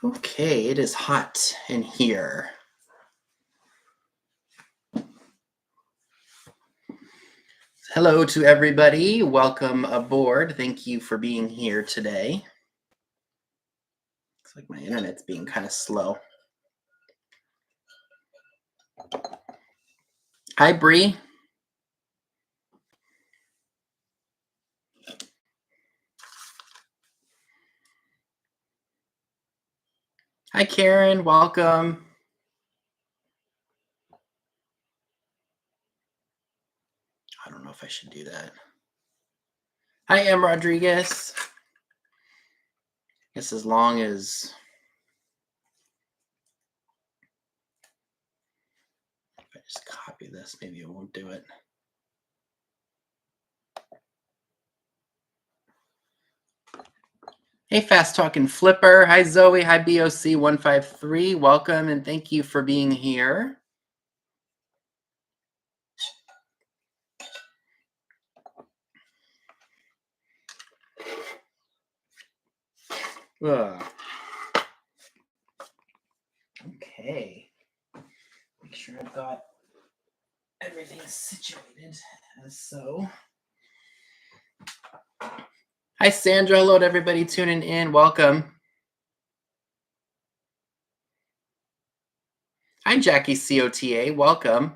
Okay, it is hot in here. Hello to everybody. Welcome aboard. Thank you for being here today. Looks like my internet's being kind of slow. Hi, Bree. Hi, Karen. Welcome. I don't know if I should do that. Hi, M. Rodriguez. I guess as long as if I just copy this, maybe it won't do it. Hey, Fast Talking Flipper. Hi, Zoe. Hi, BOC153. Welcome and thank you for being here. Ugh. Okay. Make sure I've got everything situated as so. Hi, Sandra. Hello to everybody tuning in. Welcome. Hi, Jackie COTA. Welcome.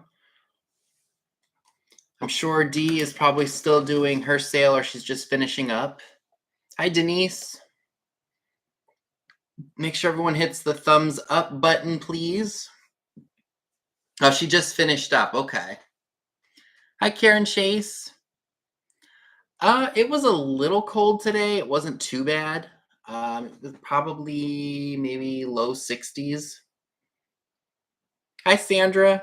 I'm sure Dee is probably still doing her sale or she's just finishing up. Hi, Denise. Make sure everyone hits the thumbs up button, please. Oh, she just finished up. Okay. Hi, Karen Chase. It was a little cold today. It wasn't too bad. It was probably maybe low 60s. Hi, Sandra.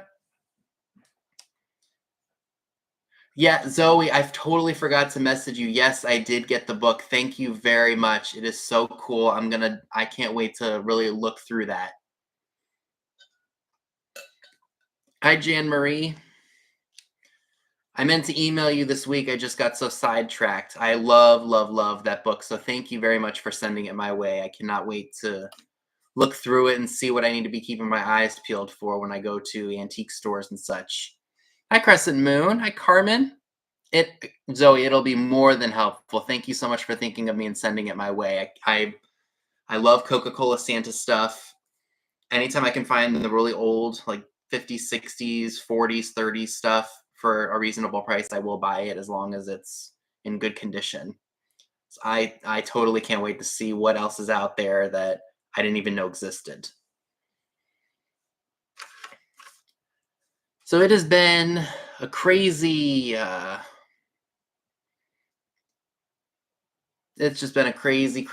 Yeah, Zoe, I've totally forgot to message you. Yes, I did get the book. Thank you very much. It is so cool. I can't wait to really look through that. Hi, Jan Marie. I meant to email you this week. I just got so sidetracked. I love that book. So thank you very much for sending it my way. I cannot wait to look through it and see what I need to be keeping my eyes peeled for when I go to antique stores and such. Hi, Crescent Moon. Hi, Carmen. Zoe, it'll be more than helpful. Thank you so much for thinking of me and sending it my way. I love Coca-Cola Santa stuff. Anytime I can find the really old, like 50s, 60s, 40s, 30s stuff for a reasonable price, I will buy it as long as it's in good condition. So I totally can't wait to see what else is out there that I didn't even know existed. So it has been a crazy it's just been a crazy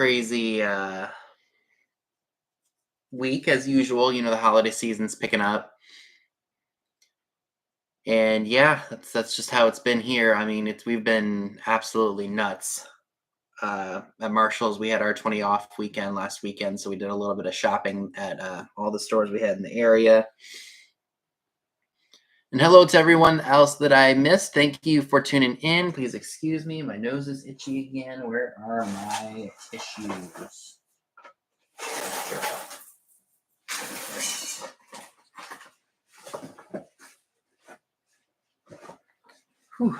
week as usual. You know, the holiday season's picking up. And yeah, that's just how it's been here. I mean, we've been absolutely nuts. At Marshall's, we had our 20 off weekend last weekend, so we did a little bit of shopping at all the stores we had in the area. And hello to everyone else that I missed. Thank you for tuning in. Please excuse me, my nose is itchy again. Where are my tissues? Whew.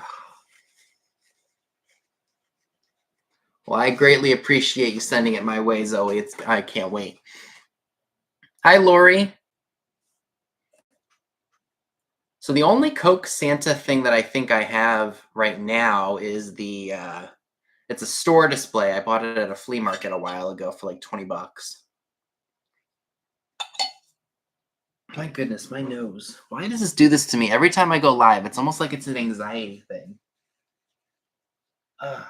Well, I greatly appreciate you sending it my way, Zoe. I can't wait. Hi, Lori. So the only Coke Santa thing that I think I have right now is it's a store display. I bought it at a flea market a while ago for like 20 bucks. My goodness, my nose. Why does this do this to me? Every time I go live, it's almost like it's an anxiety thing. I'm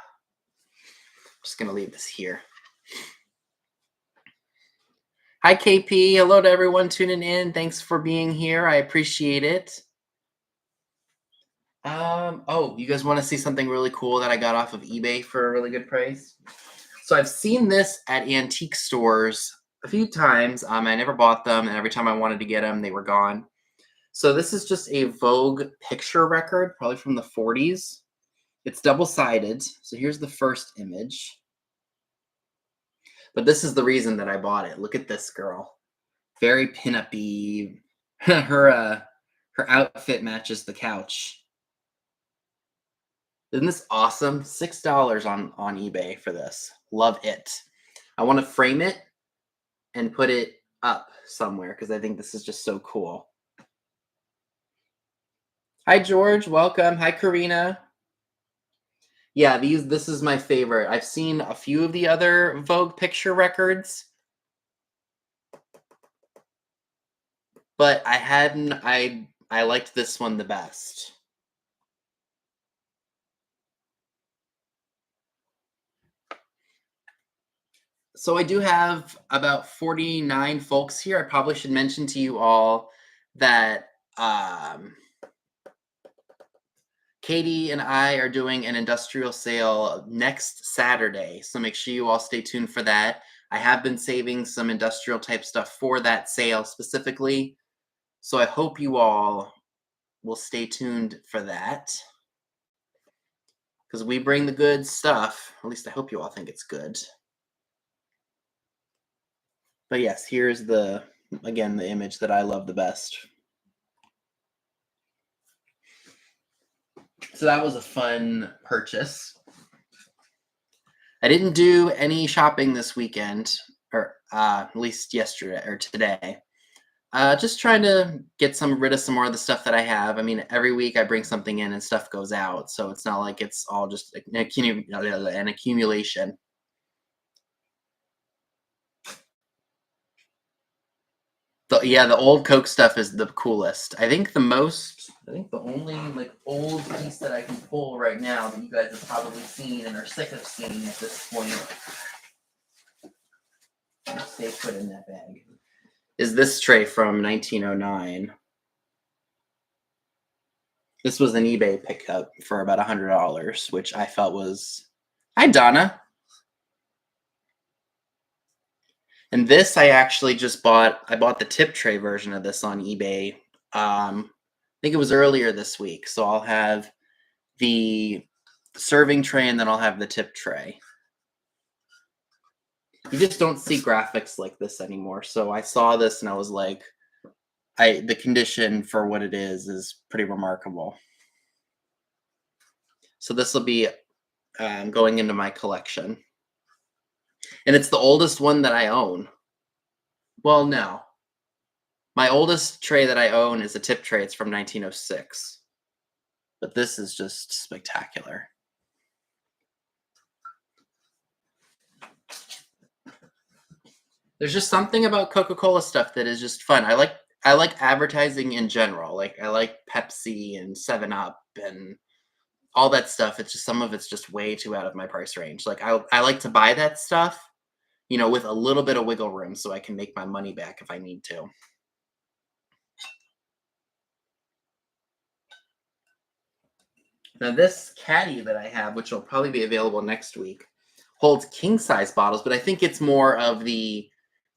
just going to leave this here. Hi, KP. Hello to everyone tuning in. Thanks for being here. I appreciate it. Oh, you guys want to see something really cool that I got off of eBay for a really good price? So I've seen this at antique stores a few times. I never bought them, and every time I wanted to get them, they were gone. So this is just a Vogue picture record, probably from the 40s. It's double-sided. So here's the first image. But this is the reason that I bought it. Look at this girl. Very pin-up-y. Her outfit matches the couch. Isn't this awesome? $6 on eBay for this. Love it. I want to frame it and put it up somewhere because I think this is just so cool. Hi George, welcome. Hi Karina. Yeah, this is my favorite. I've seen a few of the other Vogue picture records, but I liked this one the best. So I do have about 49 folks here. I probably should mention to you all that Katie and I are doing an industrial sale next Saturday. So make sure you all stay tuned for that. I have been saving some industrial type stuff for that sale specifically. So I hope you all will stay tuned for that. Because we bring the good stuff. At least I hope you all think it's good. But yes, here's again, the image that I love the best. So that was a fun purchase. I didn't do any shopping this weekend, or at least yesterday or today. Just trying to get rid of some more of the stuff that I have. I mean, every week I bring something in and stuff goes out, so it's not like it's all just an accumulation. The old Coke stuff is the coolest. I think the only like old piece that I can pull right now that you guys have probably seen and are sick of seeing at this point, stay put in that bag, is this tray from 1909. This was an eBay pickup for about $100, which I felt was... Hi, Donna. And this I actually just bought. I bought the tip tray version of this on eBay. I think it was earlier this week. So I'll have the serving tray and then I'll have the tip tray. You just don't see graphics like this anymore. So I saw this and I was like, the condition for what it is pretty remarkable. So this will be going into my collection. And it's the oldest one that I own. Well, no. My oldest tray that I own is a tip tray. It's from 1906. But this is just spectacular. There's just something about Coca-Cola stuff that is just fun. I like advertising in general. Like I like Pepsi and 7-Up and all that stuff. It's just some of it's just way too out of my price range. Like I like to buy that stuff, with a little bit of wiggle room so I can make my money back if I need to. Now this caddy that I have, which will probably be available next week, holds king-size bottles, but I think it's more of the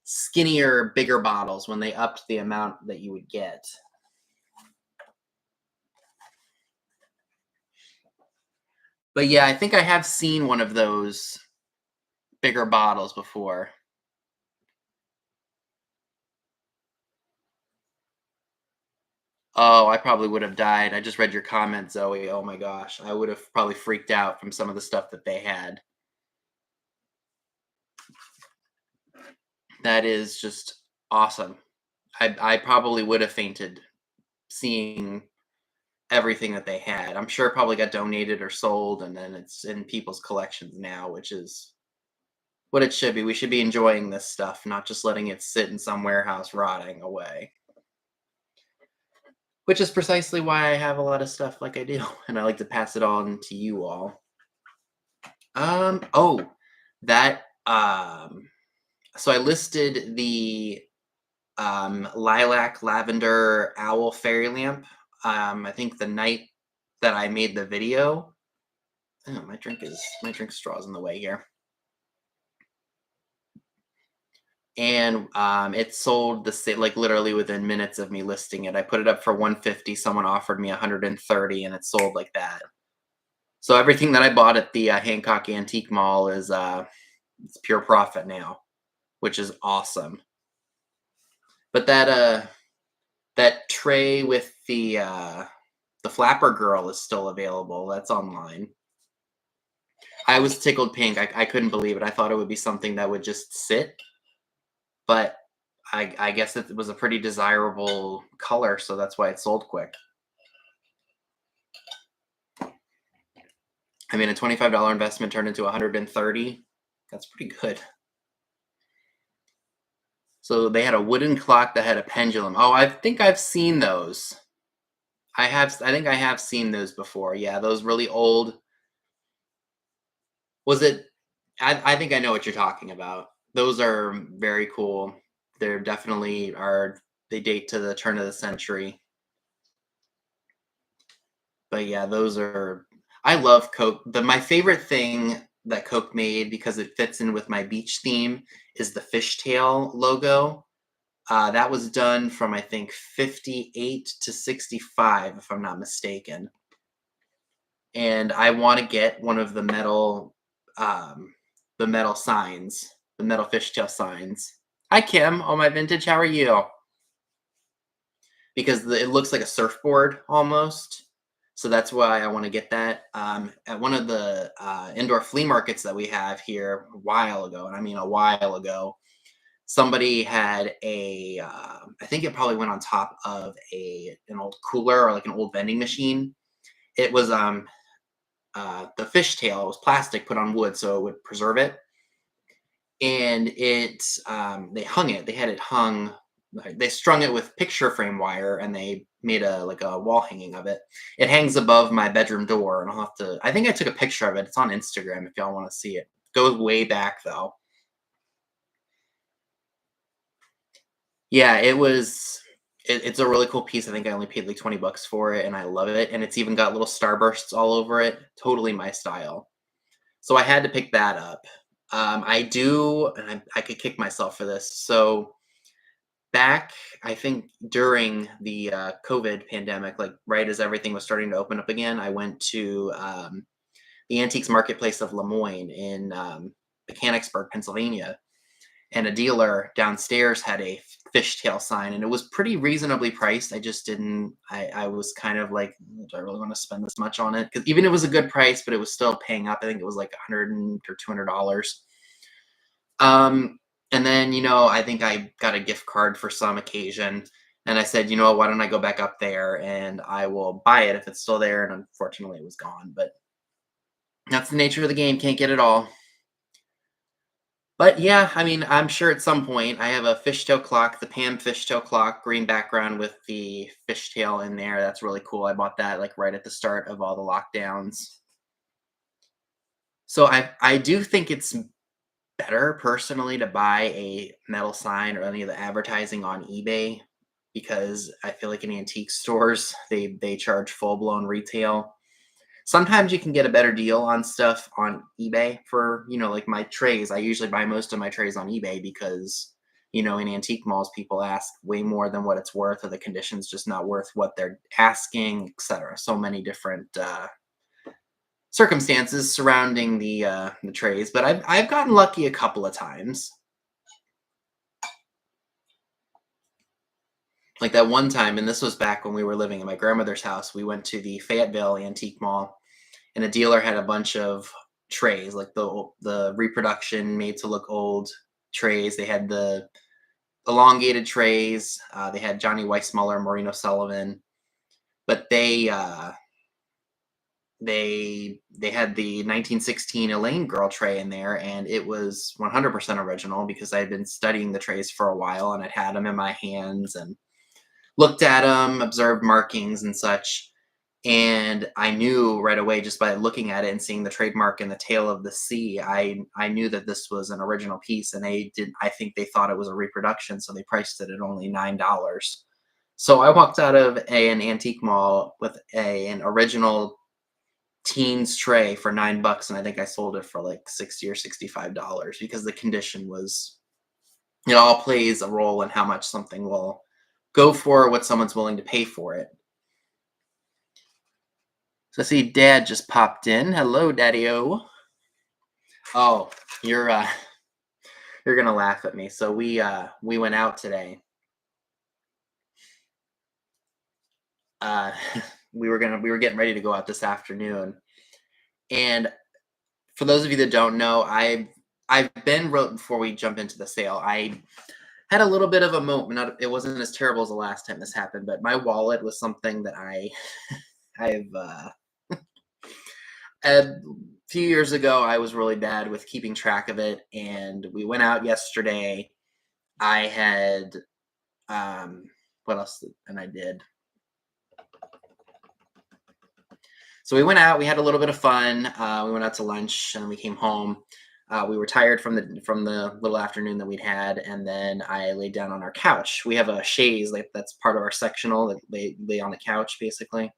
skinnier, bigger bottles when they upped the amount that you would get. But yeah, I think I have seen one of those bigger bottles before. Oh, I probably would have died. I just read your comment, Zoe. Oh my gosh. I would have probably freaked out from some of the stuff that they had. That is just awesome. I probably would have fainted seeing everything that they had. I'm sure it probably got donated or sold, and then it's in people's collections now, which is what it should be. We should be enjoying this stuff, not just letting it sit in some warehouse rotting away. Which is precisely why I have a lot of stuff like I do, and I like to pass it on to you all. So I listed the lilac lavender owl fairy lamp. I think the night that I made the video. Oh, my drink straw's in the way here. And it sold like literally within minutes of me listing it. I put it up for $150. Someone offered me $130, and it sold like that. So everything that I bought at the Hancock Antique Mall is It's pure profit now, which is awesome. But that tray with the flapper girl is still available. That's online. I was tickled pink. I couldn't believe it. I thought it would be something that would just sit, but I guess it was a pretty desirable color, so that's why it sold quick. I mean, a $25 investment turned into 130. That's pretty good. So they had a wooden clock that had a pendulum. Oh, I think I've seen those. I think I have seen those before. Yeah, those really old. Was it? I think I know what you're talking about. Those are very cool. They're definitely are. They date to the turn of the century. But yeah, those are. I love Coke. My favorite thing that Coke made, because it fits in with my beach theme, is the fishtail logo. That was done from, I think, 58 to 65, if I'm not mistaken. And I want to get one of the metal signs, the metal fishtail signs. Hi, Kim. Oh, my vintage. How are you? Because it looks like a surfboard almost. So that's why I want to get that. At one of the indoor flea markets that we have here a while ago, and I mean a while ago, somebody had I think it probably went on top of an old cooler or like an old vending machine. It was the fishtail was plastic put on wood so it would preserve it, and they hung it. They had it hung. They strung it with picture frame wire, and they made a wall hanging of it. It hangs above my bedroom door, and I'll have to. I think I took a picture of it. It's on Instagram if y'all want to see it. Goes way back though. Yeah, it's a really cool piece. I think I only paid like 20 bucks for it, and I love it. And it's even got little starbursts all over it. Totally my style. So I had to pick that up. I do, and I could kick myself for this. So back, I think during the COVID pandemic, like right as everything was starting to open up again, I went to the Antiques Marketplace of Lemoyne in Mechanicsburg, Pennsylvania, and a dealer downstairs had a fishtail sign, and it was pretty reasonably priced. I just didn't. I was kind of like, do I really want to spend this much on it? Because even it was a good price, but it was still paying up. I think it was like or $200. Um, and then I think I got a gift card for some occasion, and I said, why don't I go back up there and I will buy it if it's still there? And unfortunately, it was gone. But that's the nature of the game. Can't get it all. But yeah, I mean, I'm sure at some point I have a fishtail clock, the Pam fishtail clock, green background with the fishtail in there. That's really cool. I bought that like right at the start of all the lockdowns. So I do think it's better personally to buy a metal sign or any of the advertising on eBay, because I feel like in antique stores they charge full blown retail. Sometimes you can get a better deal on stuff on eBay for, like my trays. I usually buy most of my trays on eBay because, in antique malls, people ask way more than what it's worth, or the condition's just not worth what they're asking, etc. So many different circumstances surrounding the trays, but I've gotten lucky a couple of times. Like that one time, and this was back when we were living in my grandmother's house. We went to the Fayetteville Antique Mall, and a dealer had a bunch of trays, like the reproduction made to look old trays. They had the elongated trays. They had Johnny Weissmuller, Maureen O'Sullivan, but they had the 1916 Elaine girl tray in there, and it was 100% original because I had been studying the trays for a while, and I'd had them in my hands and looked at them, observed markings and such. And I knew right away, just by looking at it and seeing the trademark in the tail of the C, I knew that this was an original piece. And I think they thought it was a reproduction, so they priced it at only $9. So I walked out of an antique mall with an original teens tray for $9, and I think I sold it for like 60 or $65 because the condition was, it all plays a role in how much something will go for, what someone's willing to pay for it. So I see Dad just popped in. Hello, Daddy-O. Oh, you're uh you're gonna laugh at me. So we went out today. Uh we were getting ready to go out this afternoon. And for those of you that don't know, I've been wrote before we jump into the sale. I had a little bit of a moment. It wasn't as terrible as the last time this happened, but my wallet was something that I've a few years ago I was really bad with keeping track of it, and we went out yesterday. I had what else? And I did. So we went out. We had a little bit of fun. We went out to lunch, and we came home. We were tired from the little afternoon that we'd had, and then I laid down on our couch. We have a chaise like that's part of our sectional that lay on the couch basically.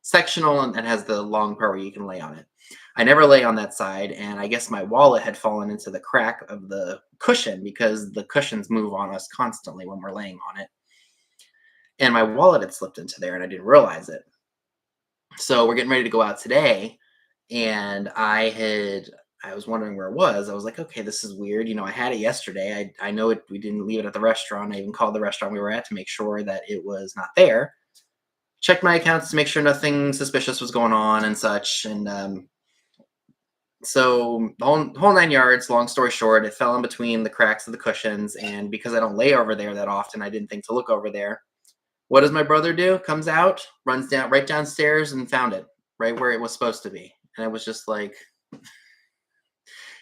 Sectional and has the long part where you can lay on it. I never lay on that side, and I guess my wallet had fallen into the crack of the cushion because the cushions move on us constantly when we're laying on it. And my wallet had slipped into there, and I didn't realize it. So we're getting ready to go out today, and I was wondering where it was. I was like, okay, this is weird. I had it yesterday. I know it. We didn't leave it at the restaurant. I even called the restaurant we were at to make sure that it was not there. Checked my accounts to make sure nothing suspicious was going on and such. And so the whole 9 yards. Long story short, it fell in between the cracks of the cushions, and because I don't lay over there that often, I didn't think to look over there. What does my brother do? Comes out, runs down right downstairs and found it right where it was supposed to be. And I was just like,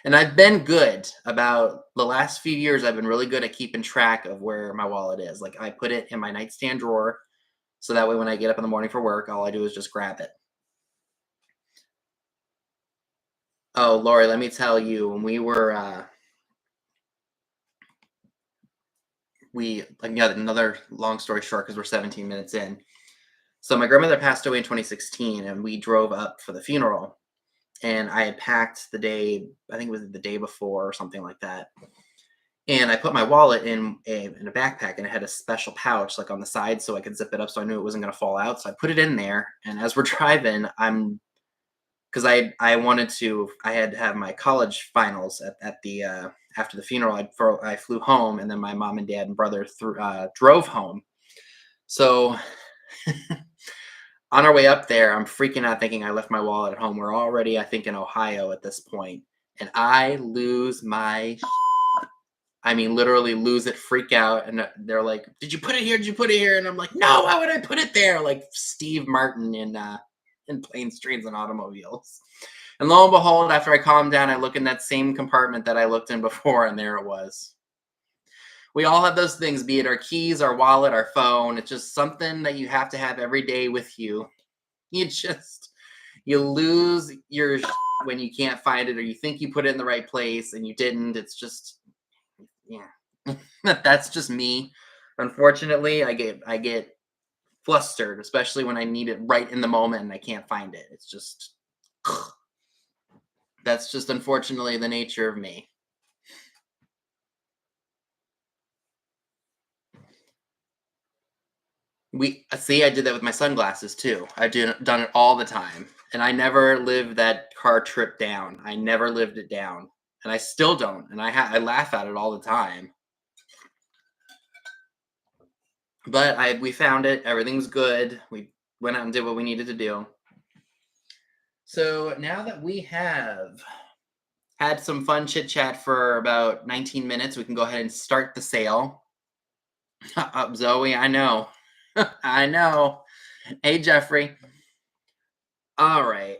and I've been good about the last few years. I've been really good at keeping track of where my wallet is. Like I put it in my nightstand drawer. So that way when I get up in the morning for work, all I do is just grab it. Oh, Lori, let me tell you, when we like yeah, another long story short, because we're 17 minutes in. So my grandmother passed away in 2016, and we drove up for the funeral. And I had packed the day, I think it was the day before or something like that. And I put my wallet in a backpack, and it had a special pouch like on the side so I could zip it up so I knew it wasn't going to fall out. So I put it in there, and as we're driving, I'm because I wanted to I had to have my college finals at the after the funeral. I flew home, and then my mom and dad and brother drove home. So on our way up there, I'm freaking out thinking I left my wallet at home. We're already, I think, in Ohio at this point, and I lose my I mean, literally lose it, freak out, and they're like, "Did you put it here? Did you put it here?" And I'm like, "No, why would I put it there?" Like Steve Martin in Planes, Trains, and Automobiles. And lo and behold, after I calm down, I look in that same compartment that I looked in before, and there it was. We all have those things, be it our keys, our wallet, our phone. It's just something that you have to have every day with you. You lose your when you can't find it, or you think you put it in the right place and you didn't. It's just yeah. That's just me. Unfortunately, I get flustered, especially when I need it right in the moment and I can't find it. It's just that's just unfortunately the nature of me. We see I did that with my sunglasses too. Done it all the time. And I never lived that car trip down. I never lived it down. And I still don't. And I laugh at it all the time. But I we found it. Everything's good. We went out and did what we needed to do. So now that we have had some fun chit chat for about 19 minutes, we can go ahead and start the sale. Up, Zoe. I know. I know. Hey, Jeffrey. All right.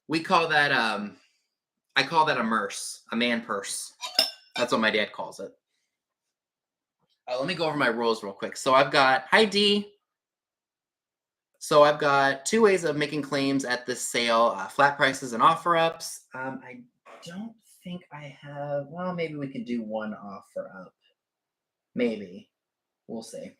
We call that I call that a merce, a man purse. That's what my dad calls it. Let me go over my rules real quick. So I've got hi D. So I've got two ways of making claims at this sale: flat prices and offer ups. I don't think I have. Well, maybe we could do one offer up. Maybe we'll see.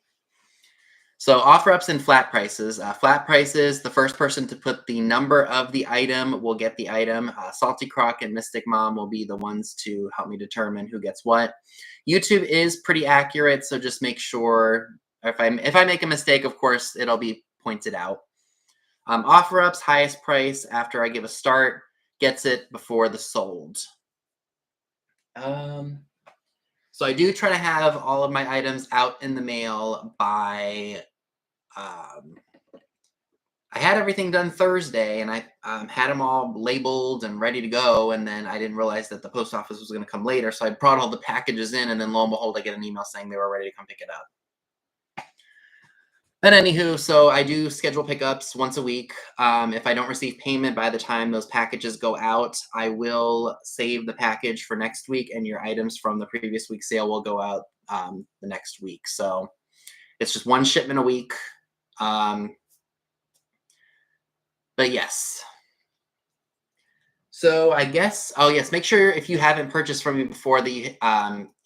So offer ups and flat prices. Flat prices, the first person to put the number of the item will get the item. Salty Croc and Mystic Mom will be the ones to help me determine who gets what. YouTube is pretty accurate, so just make sure if I make a mistake, of course, it'll be pointed out. Offer ups, highest price after I give a start. gets it before the sold. So I do try to have all of my items out in the mail by. I had everything done Thursday, and I had them all labeled and ready to go, and then I didn't realize that the post office was going to come later, so I brought all the packages in, and then lo and behold, I get an email saying they were ready to come pick it up. But anywho, so I do schedule pickups once a week. If I don't receive payment by the time those packages go out, I will save the package for next week, and your items from the previous week's sale will go out the next week. So it's just one shipment a week. But yes. So I guess, oh yes, make sure if you haven't purchased from me before that you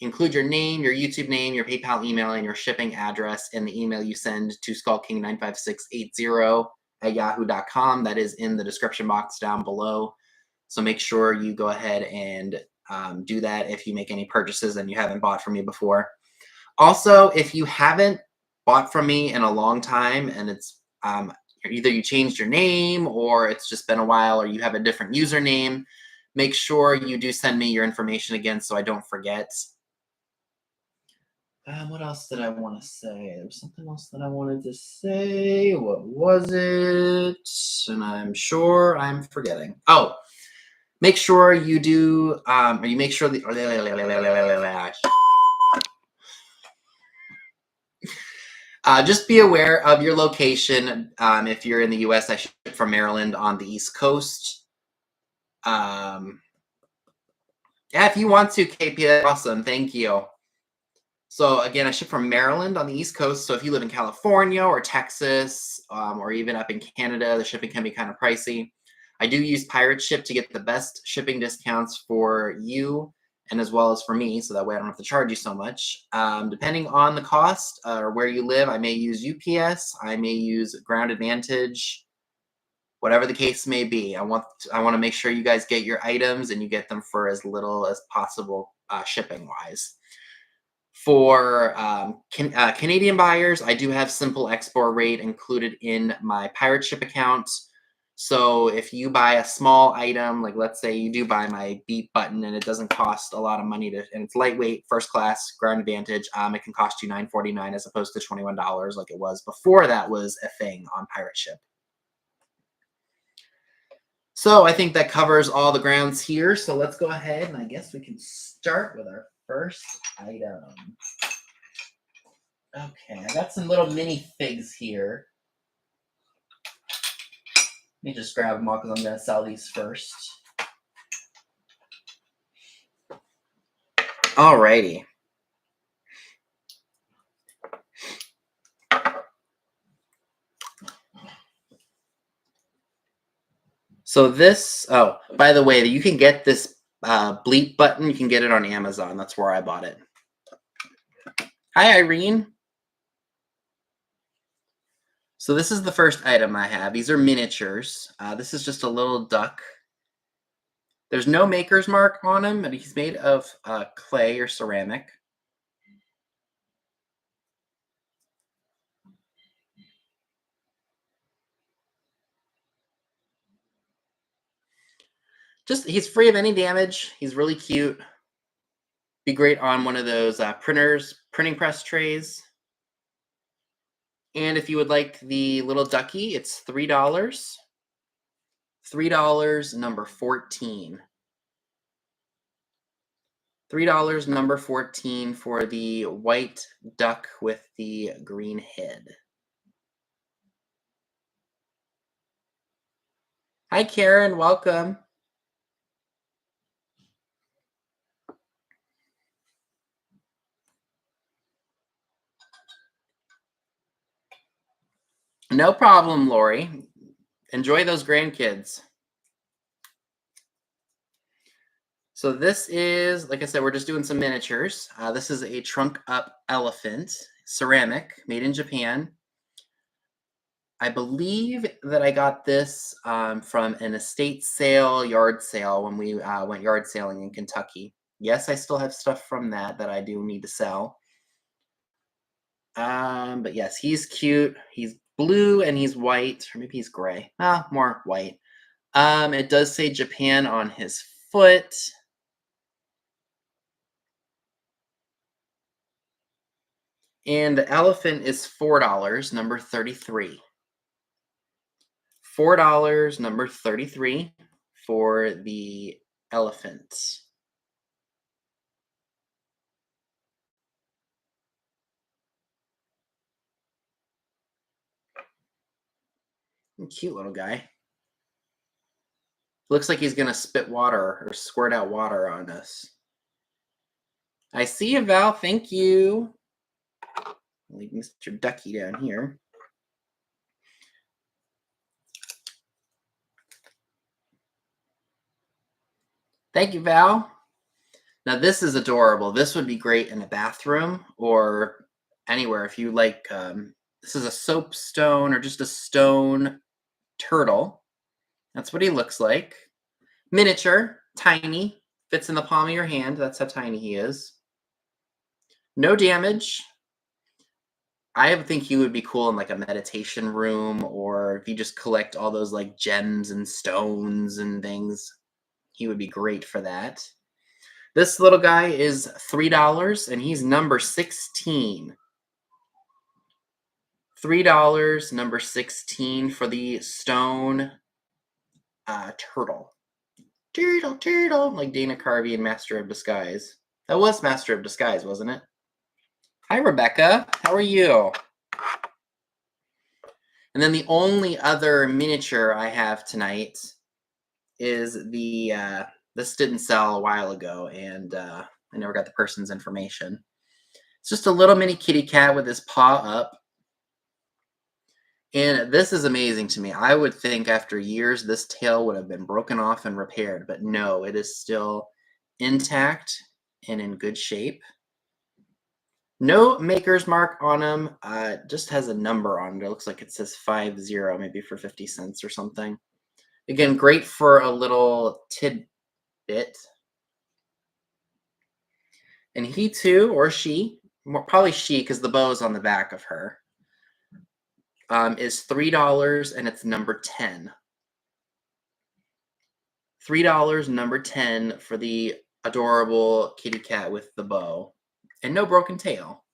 include your name, your YouTube name, your PayPal email, and your shipping address in the email you send to skullking95680@yahoo.com. That is in the description box down below. So make sure you go ahead and do that if you make any purchases and you haven't bought from me before. Also, if you haven't bought from me in a long time and it's either you changed your name or it's just been a while or you have a different username, make sure you do send me your information again so I don't forget. What else did I want to say? There was something else that I wanted to say. What was it? And I'm sure I'm forgetting. Oh, make sure you do, or you make sure the, just be aware of your location. If you're in the U.S., I ship from Maryland on the East Coast. Yeah, if you want to, KP, that's awesome. Thank you. So again, I ship from Maryland on the East Coast. So if you live in California or Texas, or even up in Canada, the shipping can be kind of pricey. I do use Pirate Ship to get the best shipping discounts for you and as well as for me, so that way I don't have to charge you so much. Depending on the cost or where you live, I may use UPS, I may use Ground Advantage, whatever the case may be. I want to make sure you guys get your items and you get them for as little as possible shipping wise. For Canadian buyers, I do have simple export rate included in my Pirate Ship account. So if you buy a small item, like let's say you do buy my beep button and it doesn't cost a lot of money and it's lightweight, first class, Ground Advantage, it can cost you $9.49 as opposed to $21 like it was before that was a thing on Pirate Ship. So I think that covers all the grounds here. So let's go ahead and I guess we can start with our first item. Okay, I got some little mini figs here. Let me just grab them all because I'm going to sell these first. Alrighty. So this, oh, by the way, you can get this bleep button. You can get it on Amazon. That's where I bought it. Hi, Irene. So this is the first item I have. These are miniatures. This is just a little duck. There's no maker's mark on him, but he's made of clay or ceramic. Just, he's free of any damage. He's really cute. Be great on one of those printing press trays. And if you would like the little ducky, it's $3. $3, number 14. $3, number 14 for the white duck with the green head. Hi, Karen. Welcome. No problem, Lori. Enjoy those grandkids. So this is, like I said, we're just doing some miniatures. This is a trunk up elephant, ceramic, made in Japan. I believe that I got this from an estate sale, yard sale, when we went yard sailing in Kentucky. Yes, I still have stuff from that I do need to sell. But yes, he's cute. He's blue and he's white, or maybe he's gray. More white. It does say Japan on his foot. And the elephant is $4, number 33. $4, number 33 for the elephant. Cute little guy. Looks like he's gonna spit water or squirt out water on us. I see you, Val. Thank you. Leave Mr. Ducky down here. Thank you, Val. Now this is adorable. This would be great in a bathroom or anywhere if you like. This is a soapstone or just a stone turtle. That's what he looks like. Miniature, tiny, fits in the palm of your hand. That's how tiny he is. No damage. I think he would be cool in like a meditation room, or if you just collect all those like gems and stones and things, he would be great for that. This little guy is $3 and he's number 16. $3, number 16 for the stone turtle. Turtle, like Dana Carvey in Master of Disguise. That was Master of Disguise, wasn't it? Hi, Rebecca. How are you? And then the only other miniature I have tonight is the, this didn't sell a while ago, and I never got the person's information. It's just a little mini kitty cat with his paw up. And this is amazing to me. I would think after years this tail would have been broken off and repaired, but no, it is still intact and in good shape. No maker's mark on him. Just has a number on it. It looks like it says 50, maybe for 50 cents or something. Again, great for a little tidbit. And he too, or she, probably she because the bow is on the back of her, is $3 and it's number 10. $3, number 10 for the adorable kitty cat with the bow and no broken tail.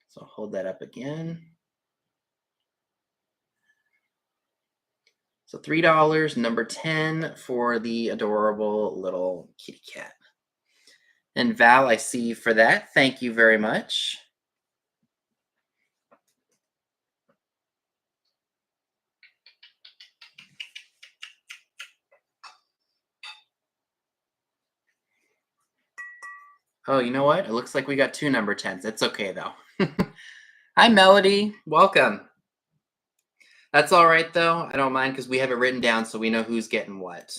So I'll hold that up again. So $3, number 10 for the adorable little kitty cat. And Val, I see you for that. Thank you very much. Oh, you know what? It looks like we got 2 number 10s. It's okay, though. Hi, Melody. Welcome. That's all right, though. I don't mind because we have it written down so we know who's getting what.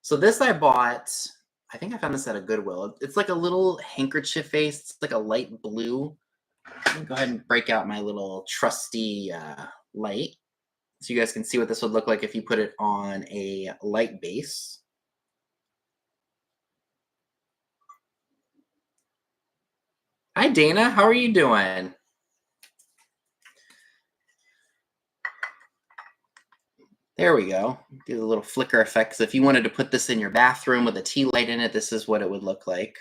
So this I bought, I think I found this at a Goodwill. It's like a little handkerchief face. It's like a light blue. Let me go ahead and break out my little trusty light so you guys can see what this would look like if you put it on a light base. Hi, Dana. How are you doing? There we go. Do a little flicker effect. So if you wanted to put this in your bathroom with a tea light in it, this is what it would look like.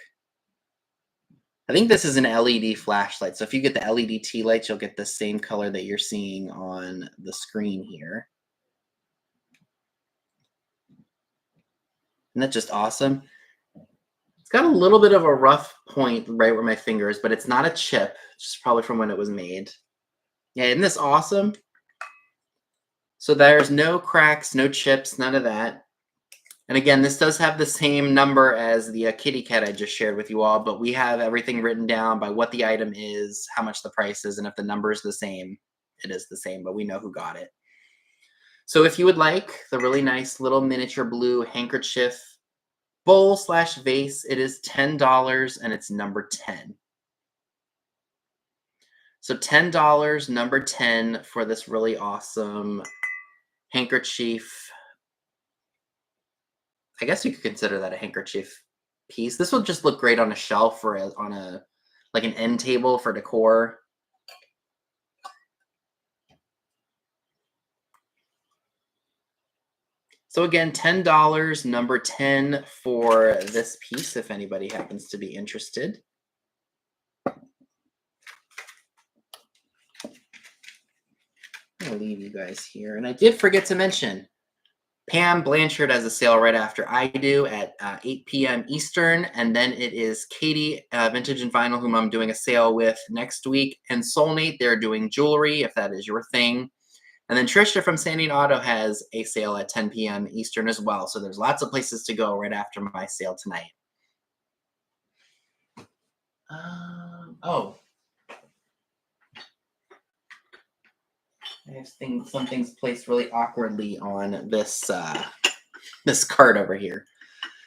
I think this is an LED flashlight. So if you get the LED tea lights, you'll get the same color that you're seeing on the screen here. Isn't that just awesome? It's got a little bit of a rough point right where my finger is, but it's not a chip. It's just probably from when it was made. Yeah, isn't this awesome? So there's no cracks, no chips, none of that. And again, this does have the same number as the kitty cat I just shared with you all, but we have everything written down by what the item is, how much the price is, and if the number is the same, it is the same, but we know who got it. So if you would like the really nice little miniature blue handkerchief bowl / vase, it is $10 and it's number 10. So $10, number 10 for this really awesome handkerchief. I guess you could consider that a handkerchief piece. This would just look great on a shelf or on a like an end table for decor. So again, $10, number 10 for this piece, if anybody happens to be interested. I'm gonna leave you guys here. And I did forget to mention, Pam Blanchard has a sale right after I do at 8 p.m. Eastern. And then it is Katie, Vintage and Vinyl, whom I'm doing a sale with next week. And Soulmate, they're doing jewelry, if that is your thing. And then Trisha from Standing Auto has a sale at 10 p.m. Eastern as well. So there's lots of places to go right after my sale tonight. Oh. I have some things placed really awkwardly on this this card over here.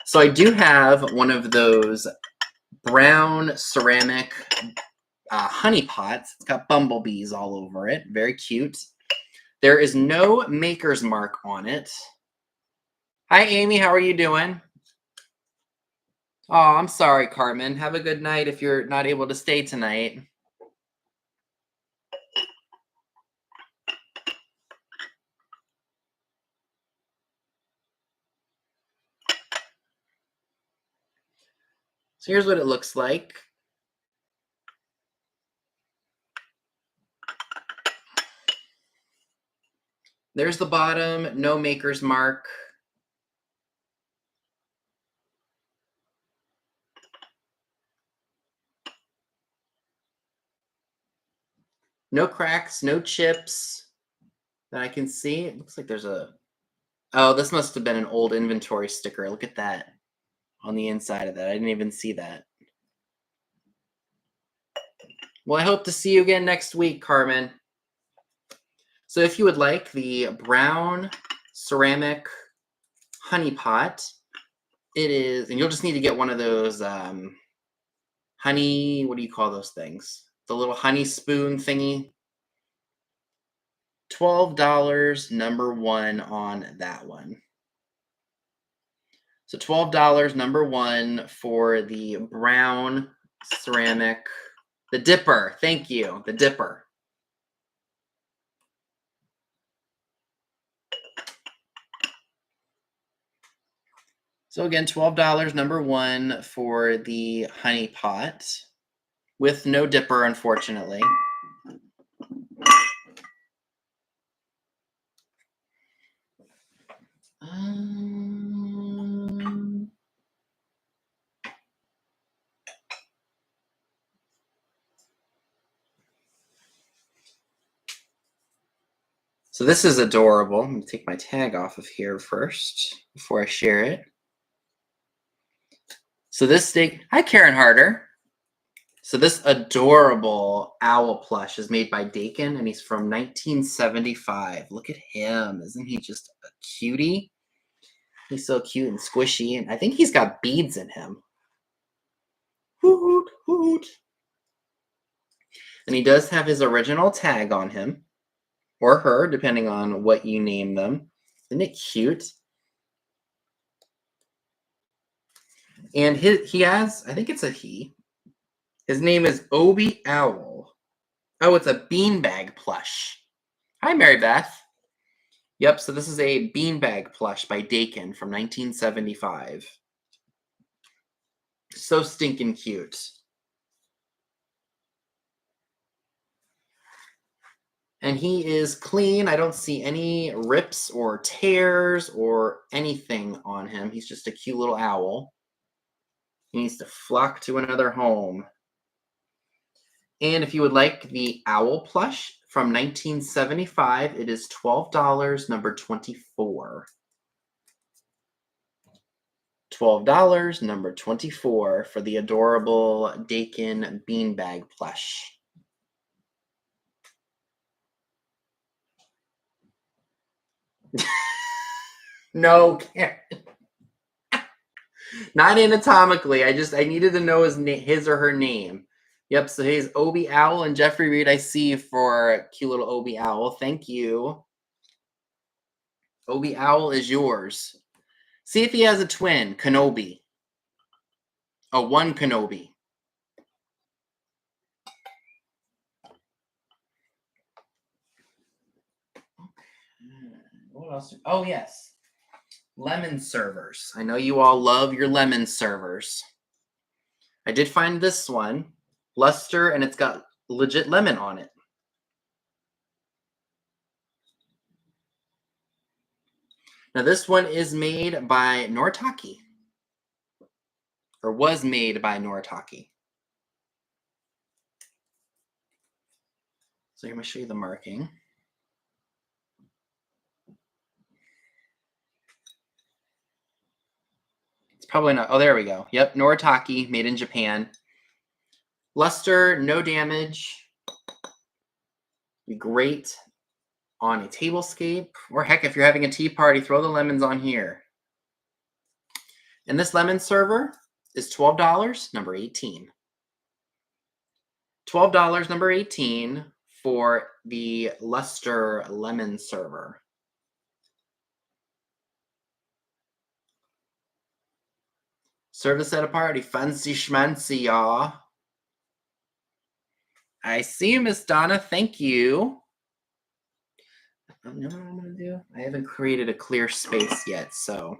So I do have one of those brown ceramic honey pots. It's got bumblebees all over it. Very cute. There is no maker's mark on it. Hi, Amy. How are you doing? Oh, I'm sorry, Carmen. Have a good night if you're not able to stay tonight. So here's what it looks like. There's the bottom, no maker's mark. No cracks, no chips that I can see. It looks like there's a... Oh, this must have been an old inventory sticker. Look at that on the inside of that. I didn't even see that. Well, I hope to see you again next week, Carmen. So if you would like the brown ceramic honey pot, it is, and you'll just need to get one of those honey, what do you call those things? The little honey spoon thingy. $12, number 1 on that one. So $12, number 1 for the brown ceramic, the dipper. Thank you, the dipper. So again, $12, number 1 for the honey pot with no dipper, unfortunately. So this is adorable. I'm going to take my tag off of here first before I share it. So this steak, hi Karen Harder. So this adorable owl plush is made by Dakin, and he's from 1975. Look at him. Isn't he just a cutie? He's so cute and squishy, and I think he's got beads in him. Hoot, hoot. And he does have his original tag on him, or her, depending on what you name them. Isn't it cute? And he has, I think it's a he. His name is Obi Owl. Oh, it's a beanbag plush. Hi, Mary Beth. Yep, so this is a beanbag plush by Dakin from 1975. So stinking cute. And he is clean. I don't see any rips or tears or anything on him. He's just a cute little owl. He needs to flock to another home. And if you would like the owl plush from 1975, it is $12, number 24. $12, number 24 for the adorable Dakin beanbag plush. No, Karen. Not anatomically. I needed to know his or her name. Yep, so he's Obi Owl and Jeffrey Reed. I see for cute little Obi Owl. Thank you. Obi Owl is yours. See if he has a twin, Kenobi. Oh, one Kenobi. What else? Oh, yes. lemon servers. I know you all love your lemon servers. I did find this one, luster, and it's got legit lemon on it. Now this one is made by Noritake, or was made by Noritake. So I'm going to show you the marking. It's probably not. Oh, there we go. Yep, Noritake, made in Japan. Luster, no damage. Be great on a tablescape, or heck, if you're having a tea party, throw the lemons on here. And this lemon server is $12, number 18. $12, number 18 for the Luster lemon server. Serve this at a party. Fancy schmancy, y'all. I see you, Miss Donna. Thank you. You know what I'm going to do? I haven't created a clear space yet, so.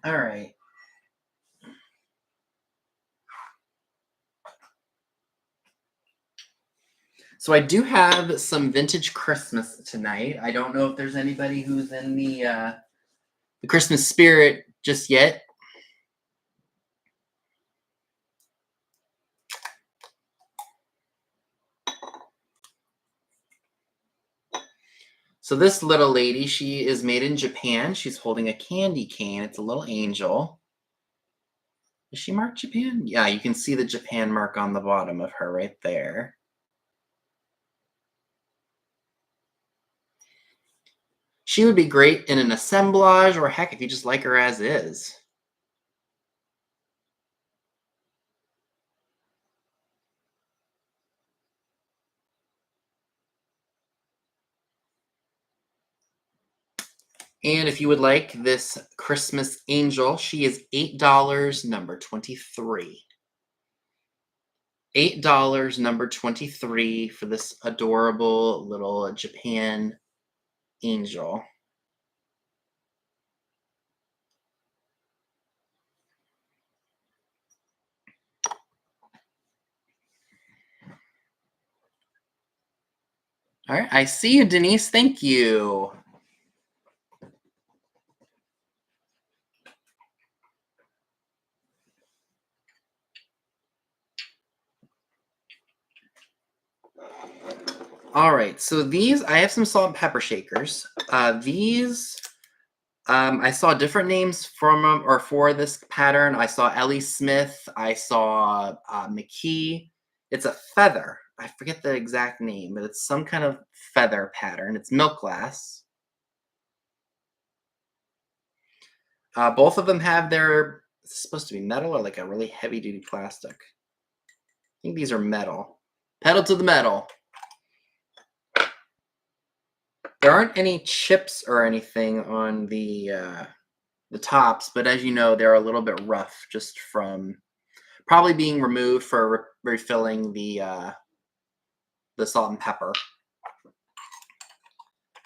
All right. So I do have some vintage Christmas tonight. I don't know if there's anybody who's in the Christmas spirit just yet. So this little lady, she is made in Japan. She's holding a candy cane. It's a little angel. Is she marked Japan? Yeah, you can see the Japan mark on the bottom of her right there. She would be great in an assemblage, or heck, if you just like her as is. And if you would like this Christmas angel, she is $8, number 23. $8, number 23 for this adorable little Japan angel. All right, I see you, Denise. Thank you. All right, so these, I have some salt and pepper shakers. I saw different names from or for this pattern. I saw Ellie Smith. I saw McKee. It's a feather. I forget the exact name, but it's some kind of feather pattern. It's milk glass. Both of them have their, it's supposed to be metal or like a really heavy-duty plastic. I think these are metal. Pedal to the metal. There aren't any chips or anything on the tops, but as you know, they're a little bit rough just from probably being removed for refilling the salt and pepper.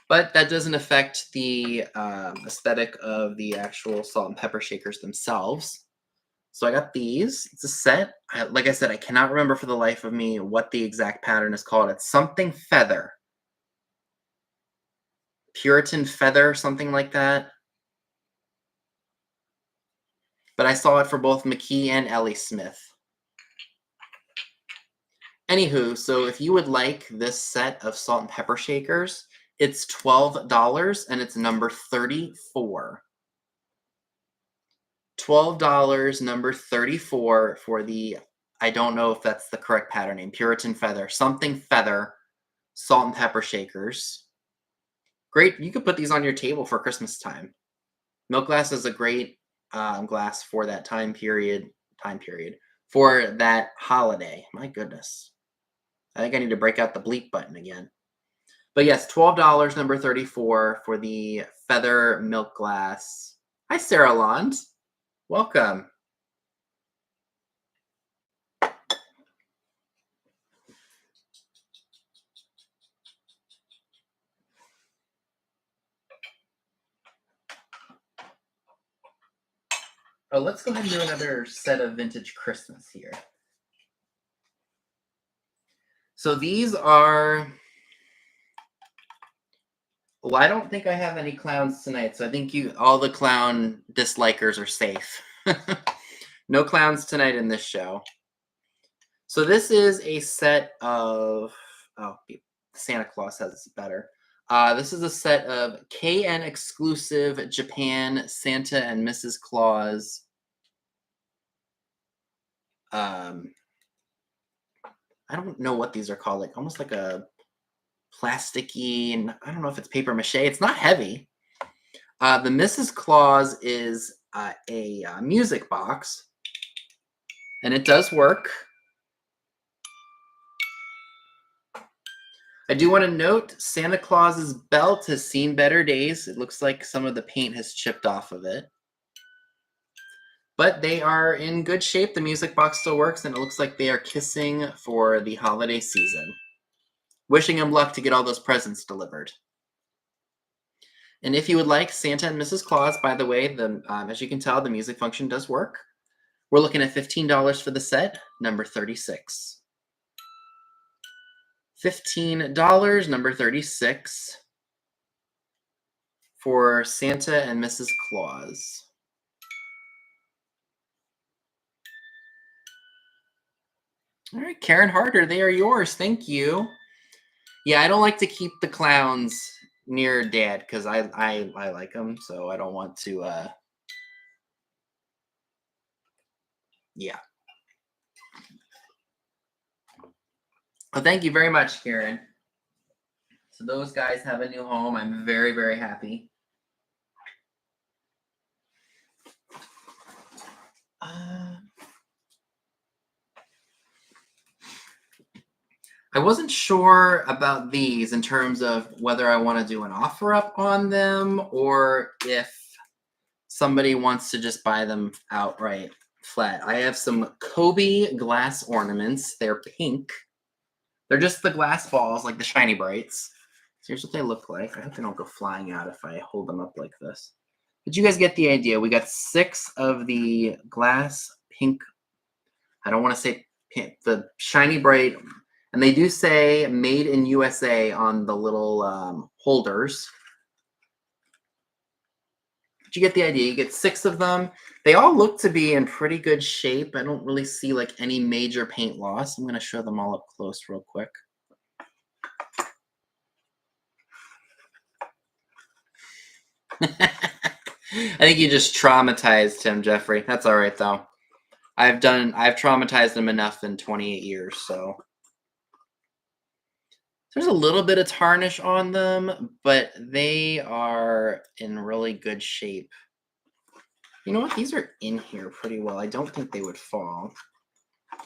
But that doesn't affect the aesthetic of the actual salt and pepper shakers themselves. So I got these. It's a set. Like I said, I cannot remember for the life of me what the exact pattern is called. It's something feather. Puritan feather, something like that. But I saw it for both McKee and Ellie Smith. Anywho, so if you would like this set of salt and pepper shakers, it's $12 and it's number 34. $12, number 34 for the, I don't know if that's the correct pattern name, Puritan feather, something feather, salt and pepper shakers. Great, you could put these on your table for Christmas time. Milk glass is a great glass for that time period, for that holiday. My goodness. I think I need to break out the bleep button again. But yes, $12, number 34 for the feather milk glass. Hi, Sarah Lond. Welcome. Oh, let's go ahead and do another set of vintage Christmas here. So these are... Well, I don't think I have any clowns tonight, so I think all the clown dislikers are safe. No clowns tonight in this show. So this is a set of... Oh, Santa Claus has this better. This is a set of KN exclusive Japan Santa and Mrs. Claus. I don't know what these are called. Like almost like a plasticky, and I don't know if it's paper mache. It's not heavy. The Mrs. Claus is a music box, and it does work. I do want to note Santa Claus's belt has seen better days. It looks like some of the paint has chipped off of it. But they are in good shape. The music box still works, and it looks like they are kissing for the holiday season. Wishing him luck to get all those presents delivered. And if you would like Santa and Mrs. Claus, by the way, as you can tell, the music function does work. We're looking at $15 for the set, number 36. $15, number 36, for Santa and Mrs. Claus. All right, Karen Harder, they are yours. Thank you. Yeah, I don't like to keep the clowns near Dad because I like them, so I don't want to. Yeah. Well, thank you very much, Karen. So those guys have a new home. I'm very, very happy. I wasn't sure about these in terms of whether I want to do an offer up on them or if somebody wants to just buy them outright flat. I have some Kobe glass ornaments. They're pink. They're just the glass balls, like the shiny brights. So here's what they look like. I hope they don't go flying out if I hold them up like this. But you guys get the idea. We got 6 of the glass pink. I don't want to say pink, the shiny bright. And they do say made in USA on the little holders. But you get the idea. You get 6 of them. They all look to be in pretty good shape. I don't really see like any major paint loss. I'm going to show them all up close real quick. I think you just traumatized him, Jeffrey. That's all right, though. I've traumatized him enough in 28 years, so. There's a little bit of tarnish on them, but they are in really good shape. You know what? These are in here pretty well. I don't think they would fall. I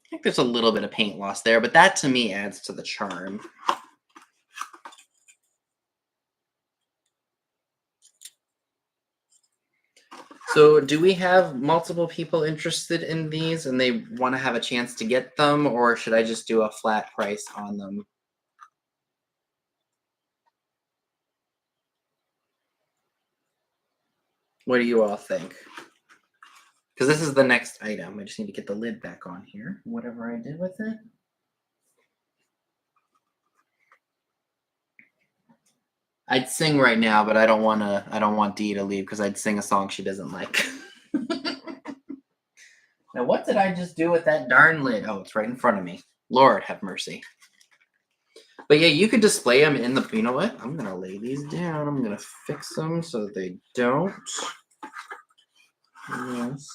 think there's a little bit of paint loss there, but that to me adds to the charm. So do we have multiple people interested in these and they want to have a chance to get them, or should I just do a flat price on them? What do you all think? Because this is the next item. I just need to get the lid back on here. Whatever I did with it. I'd sing right now, but I don't want Dee to leave because I'd sing a song she doesn't like. Now, what did I just do with that darn lid? Oh, it's right in front of me. Lord have mercy. But yeah, you could display them in the, you know what? I'm going to lay these down. I'm going to fix them so that they don't. Yes.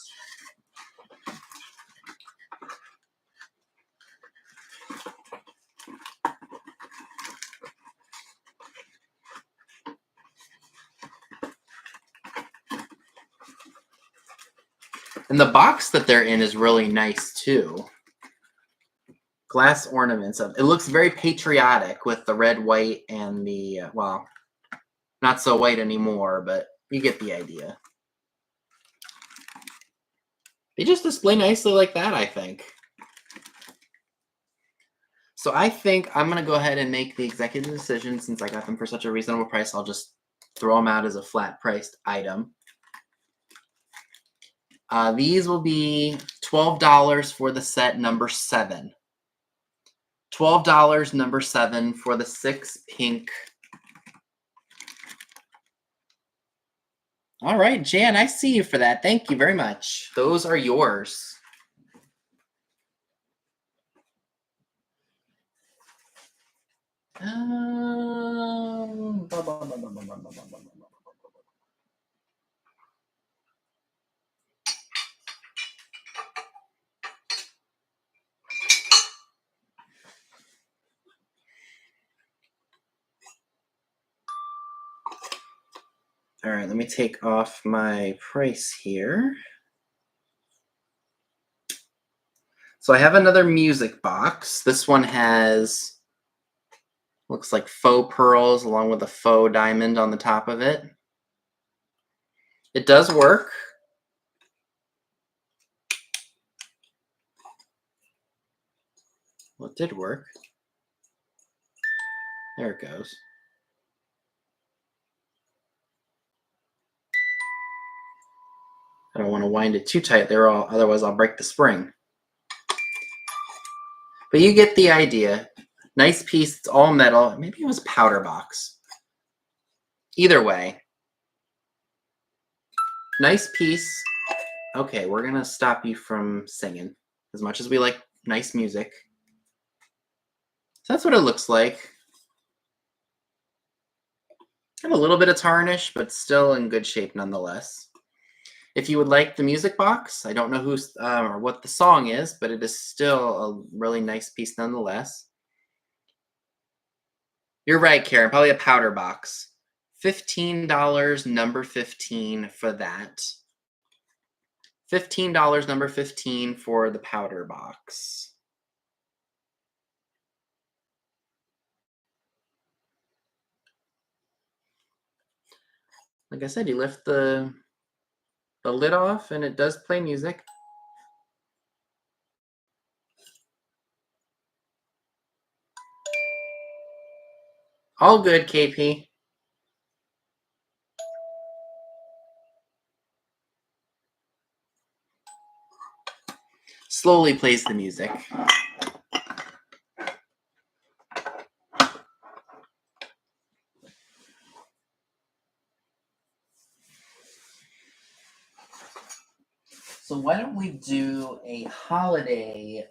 And the box that they're in is really nice too. Glass ornaments. It looks very patriotic with the red, white, and the, well, not so white anymore, but you get the idea. They just display nicely like that, I think. So I think I'm going to go ahead and make the executive decision since I got them for such a reasonable price. I'll just throw them out as a flat priced item. These will be $12 for the set number 7. $12 number 7 for the 6 pink. All right, Jan, I see you for that. Thank you very much. Those are yours. All right, let me take off my price here. So I have another music box. This one has, looks like faux pearls along with a faux diamond on the top of it. It does work. Well, it did work. There it goes. I don't want to wind it too tight there, otherwise I'll break the spring. But you get the idea. Nice piece, it's all metal. Maybe it was powder box. Either way. Nice piece. Okay, we're going to stop you from singing. As much as we like nice music. So that's what it looks like. Got a little bit of tarnish, but still in good shape nonetheless. If you would like the music box, I don't know who's or what the song is, but it is still a really nice piece nonetheless. You're right, Karen. Probably a powder box. $15, number 15 for that. $15, number 15 for the powder box. Like I said, you lift the lid off and it does play music. All good, KP. Slowly plays the music. So why don't we do a holiday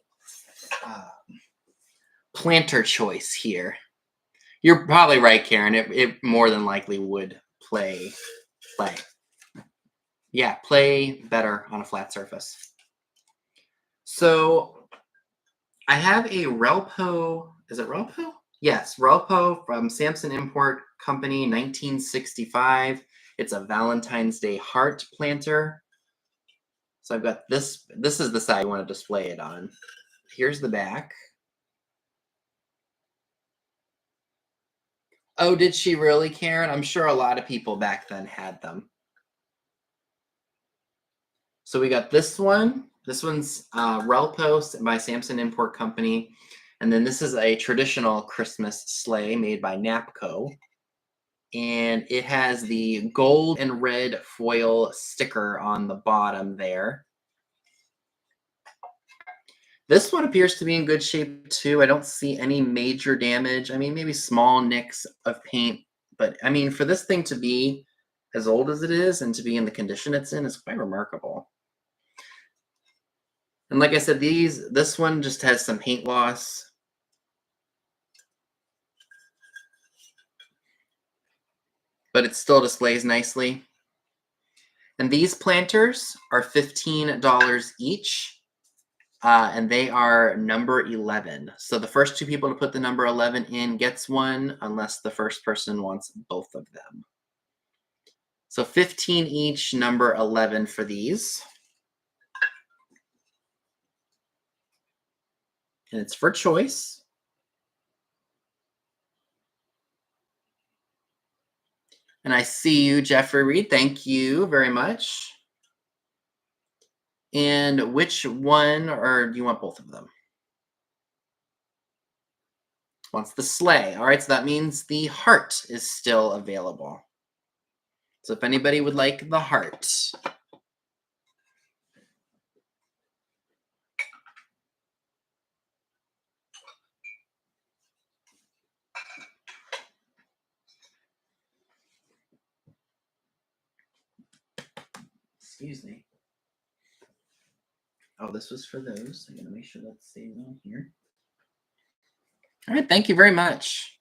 planter choice here? You're probably right, Karen. It more than likely would play. Yeah, play better on a flat surface. So I have a Relpo. Is it Relpo? Yes, Relpo from Samson Import Company, 1965. It's a Valentine's Day heart planter. So I've got this. This is the side I want to display it on. Here's the back. Oh, did she really, Karen? I'm sure a lot of people back then had them. So we got this one. This one's Relpo by Samson Import Company. And then this is a traditional Christmas sleigh made by Napco. And it has the gold and red foil sticker on the bottom there. This one appears to be in good shape too. I don't see any major damage. I mean, maybe small nicks of paint. But I mean, for this thing to be as old as it is and to be in the condition it's in is quite remarkable. And like I said, this one just has some paint loss. But it still displays nicely. And these planters are $15 each. And they are number 11. So the first 2 people to put the number 11 in gets one, unless the first person wants both of them. So 15 each, number 11 for these. And it's for choice. And I see you, Jeffrey Reed. Thank you very much. And which one, or do you want both of them? wants the sleigh. All right, so that means the heart is still available. So if anybody would like the heart. Excuse me. Oh, this was for those. I'm going to make sure that stays on here. All right, thank you very much.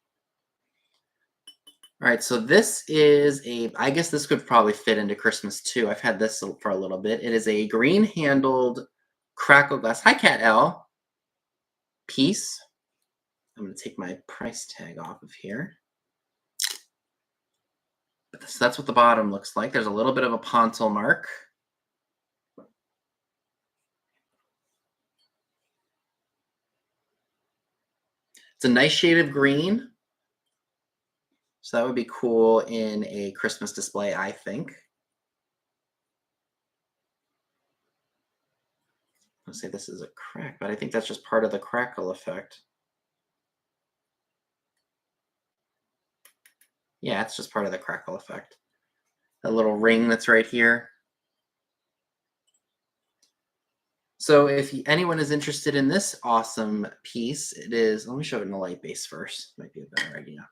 All right, so this is I guess this could probably fit into Christmas too. I've had this for a little bit. It is a green-handled crackle glass. Hi, Cat L. Piece. I'm going to take my price tag off of here. So that's what the bottom looks like. There's a little bit of a pontil mark. It's a nice shade of green. So that would be cool in a Christmas display, I think. I'll say this is a crack, but I think that's just part of the crackle effect. Yeah, it's just part of the crackle effect. That little ring that's right here. So if anyone is interested in this awesome piece, it is, let me show it in the light base first. Might be a better idea.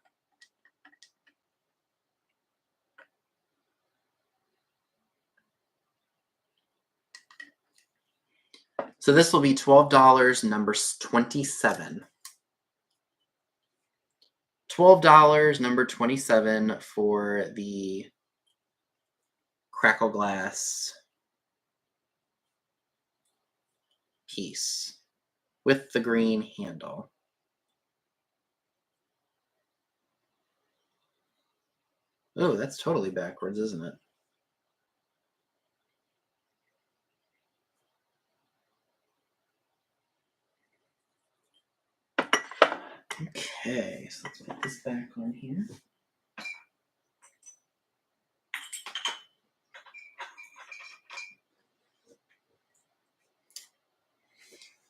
So this will be $12, number 27. $12, number 27 for the crackle glass piece with the green handle. Oh, that's totally backwards, isn't it? Okay, so let's put this back on here.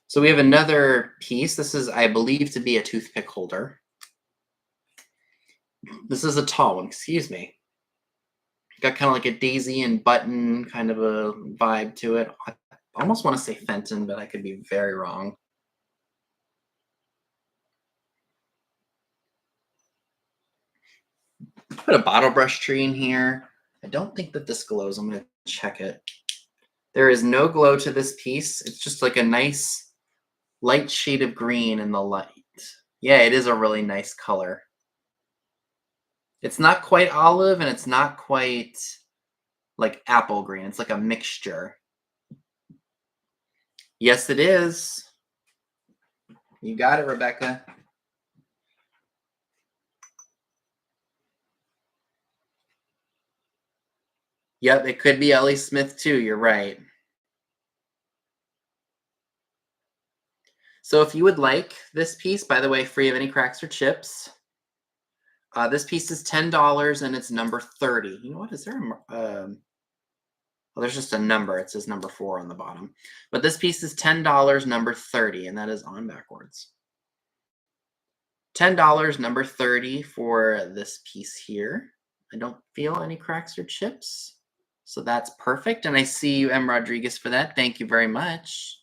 So we have another piece. This is, I believe, to be a toothpick holder. This is a tall one, excuse me. Got kind of like a daisy and button kind of a vibe to it. I almost want to say Fenton, but I could be very wrong. Put a bottle brush tree in here. I don't think that this glows. I'm going to check it. There is no glow to this piece. It's just like a nice light shade of green in the light. Yeah, it is a really nice color. It's not quite olive and it's not quite like apple green. It's like a mixture. Yes, it is. You got it, Rebecca. Yep, it could be Ellie Smith too. You're right. So if you would like this piece, by the way, free of any cracks or chips, this piece is $10 and it's number 30. You know what? Is there well, there's just a number. It says number 4 on the bottom. But this piece is $10, number 30, and that is on backwards. $10, number 30 for this piece here. I don't feel any cracks or chips. So that's perfect. And I see you, M. Rodriguez, for that. Thank you very much.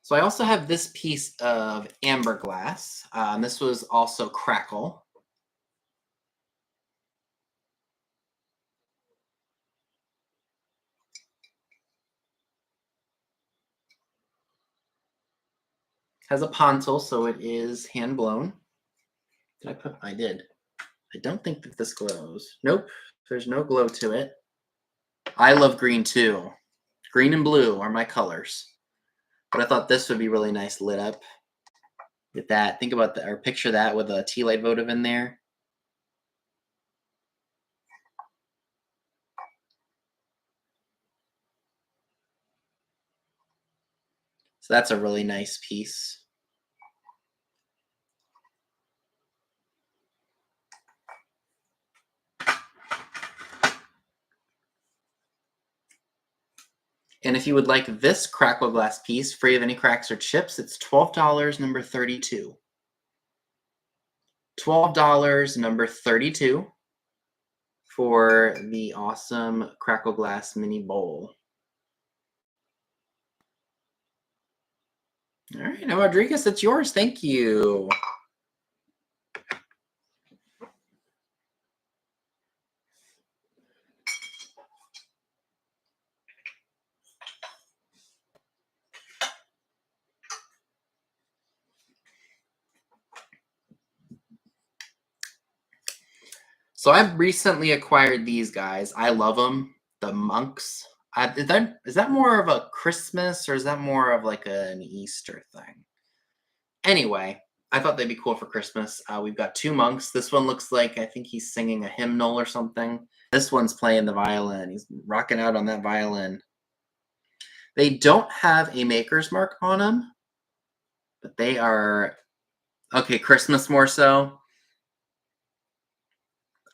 So I also have this piece of amber glass. This was also crackle. Has a pontil, so it is hand blown. Did I put? I did. I don't think that this glows. Nope, there's no glow to it. I love green too. Green and blue are my colors. But I thought this would be really nice lit up. Get that. Think about that, or picture that with a tea light votive in there. So that's a really nice piece. And if you would like this crackle glass piece, free of any cracks or chips, it's $12, number 32. $12, number 32 for the awesome crackle glass mini bowl. All right, now Rodriguez, it's yours. Thank you. So I've recently acquired these guys. I love them. The monks. Is that more of a Christmas or is that more of like an Easter thing? Anyway, I thought they'd be cool for Christmas. We've got two monks. This one looks like I think he's singing a hymnal or something. This one's playing the violin. He's rocking out on that violin. They don't have a maker's mark on them, but they are okay. Christmas more so.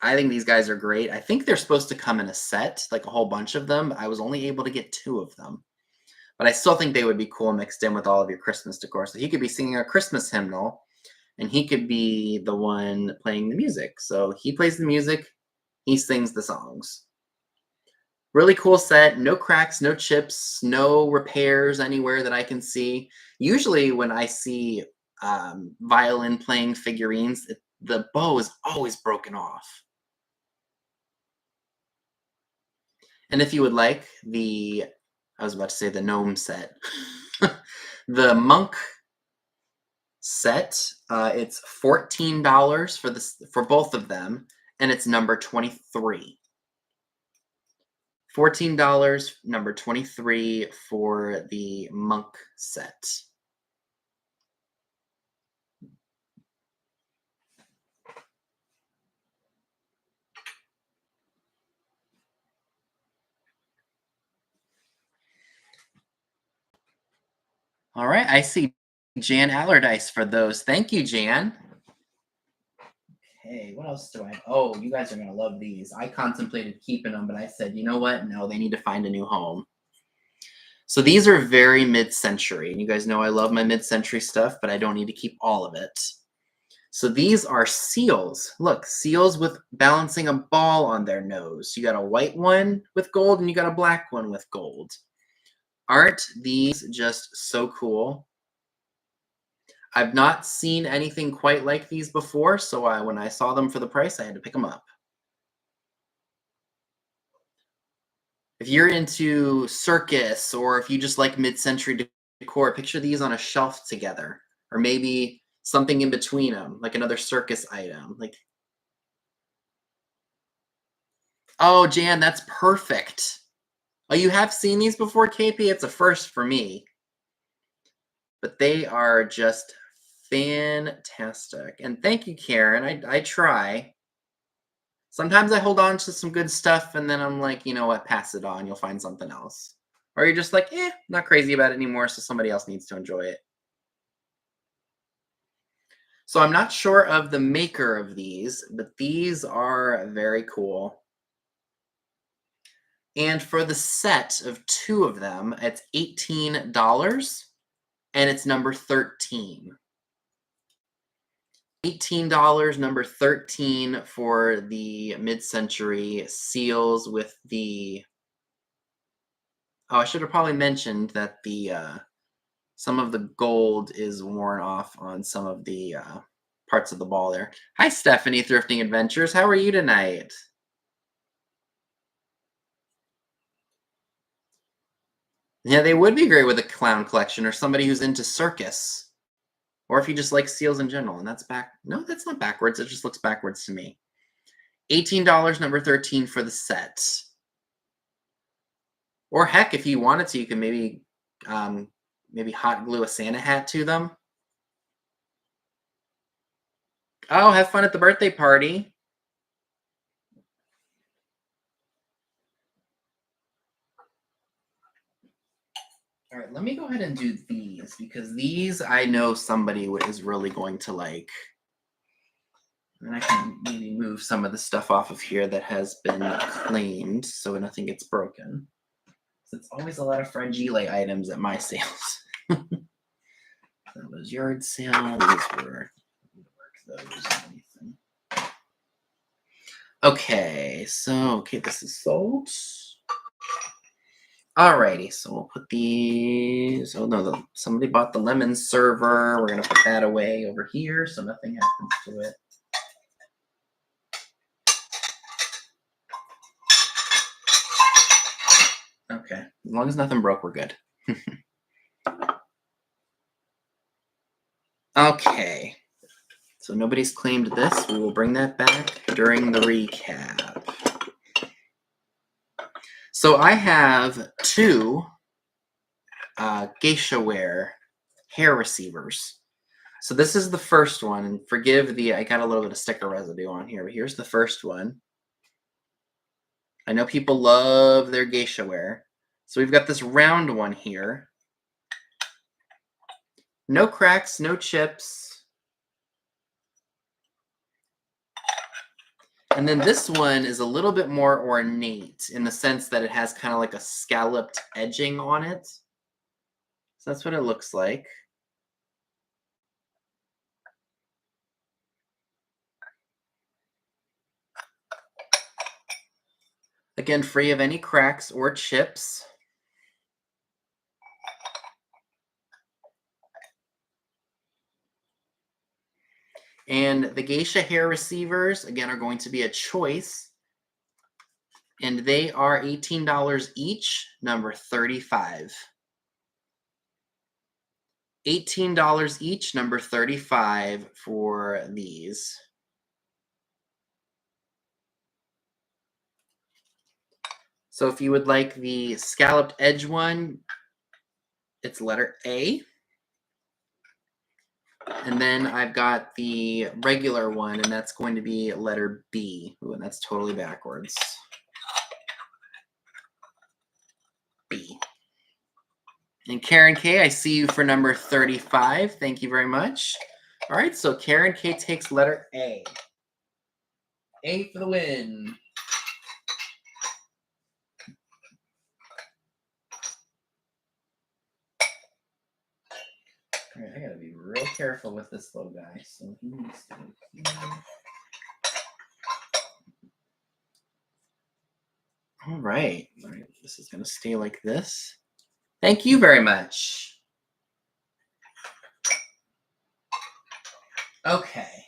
I think these guys are great. I think they're supposed to come in a set, like a whole bunch of them. I was only able to get 2 of them. But I still think they would be cool mixed in with all of your Christmas decor. So he could be singing a Christmas hymnal, and he could be the one playing the music. So he plays the music, he sings the songs. Really cool set. No cracks, no chips, no repairs anywhere that I can see. Usually when I see violin playing figurines, the bow is always broken off. And if you would like I was about to say the gnome set, the monk set, it's $14 for both of them, and it's number 23. $14, number 23 for the monk set. All right, I see Jan Allardyce for those. Thank you, Jan. Okay, what else do I? Oh, you guys are going to love these. I contemplated keeping them, but I said, you know what? No, they need to find a new home. So these are very mid-century. And you guys know I love my mid-century stuff, but I don't need to keep all of it. So these are seals. Look, seals with balancing a ball on their nose. You got a white one with gold and you got a black one with gold. Aren't these just so cool? I've not seen anything quite like these before, so when I saw them for the price, I had to pick them up. If you're into circus or if you just like mid-century decor, picture these on a shelf together, or maybe something in between them, like another circus item. Like, oh, Jan, that's perfect. Oh, you have seen these before, KP? It's a first for me. But they are just fantastic. And thank you, Karen. I try. Sometimes I hold on to some good stuff and then I'm like, you know what, pass it on. You'll find something else. Or you're just like, not crazy about it anymore, so somebody else needs to enjoy it. So I'm not sure of the maker of these, but these are very cool. And for the set of 2 of them, it's $18 and it's number 13. $18, number 13 for the mid-century seals with the... Oh, I should have probably mentioned that some of the gold is worn off on some of the parts of the ball there. Hi, Stephanie, Thrifting Adventures. How are you tonight? Yeah, they would be great with a clown collection or somebody who's into circus. Or if you just like seals in general. And that's no, that's not backwards. It just looks backwards to me. $18, number 13 for the set. Or heck, if you wanted to, you can maybe hot glue a Santa hat to them. Oh, have fun at the birthday party. All right, let me go ahead and do these because these I know somebody is really going to like. And I can maybe move some of the stuff off of here that has been claimed so nothing gets broken. It's always a lot of fragile items at my sales. That was yard sale. These were those. Anything. Okay, so this is sold. Alrighty, so we'll put these. Oh no, somebody bought the lemon server. We're gonna put that away over here so nothing happens to it. Okay, as long as nothing broke, we're good. Okay, so nobody's claimed this. We will bring that back during the recap. So I have two geisha ware hair receivers. So this is the first one, and forgive I got a little bit of sticker residue on here, but here's the first one. I know people love their geisha ware. So we've got this round one here. No cracks, no chips. And then this one is a little bit more ornate in the sense that it has kind of like a scalloped edging on it. So that's what it looks like. Again, free of any cracks or chips. And the geisha hair receivers, again, are going to be a choice. And they are $18 each, number 35. $18 each, number 35 for these. So if you would like the scalloped edge one, it's letter A. And then I've got the regular one, and that's going to be letter B. Ooh, and that's totally backwards. B. And Karen K, I see you for number 35. Thank you very much. All right, so Karen K takes letter A. A for the win. All right, I gotta be real careful with this little guy. So he needs to be here. All right, this is gonna stay like this. Thank you very much. Okay.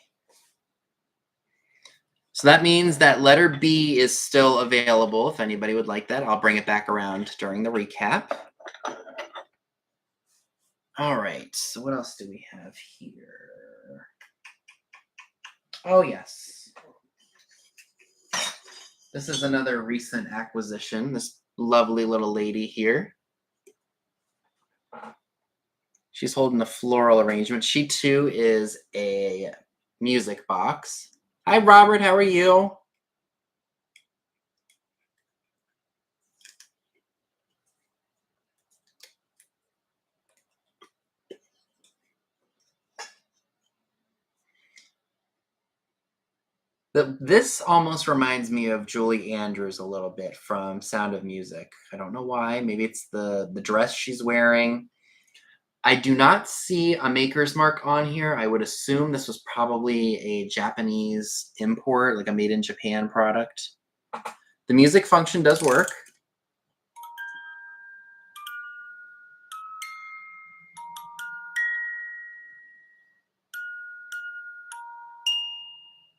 So that means that letter B is still available. If anybody would like that, I'll bring it back around during the recap. All right, so what else do we have here? Oh, yes. This is another recent acquisition, this lovely little lady here. She's holding a floral arrangement. She, too, is a music box. Hi, Robert. How are you? This almost reminds me of Julie Andrews a little bit from Sound of Music. I don't know why. Maybe it's the dress she's wearing. I do not see a maker's mark on here. I would assume this was probably a Japanese import, like a made in Japan product. The music function does work.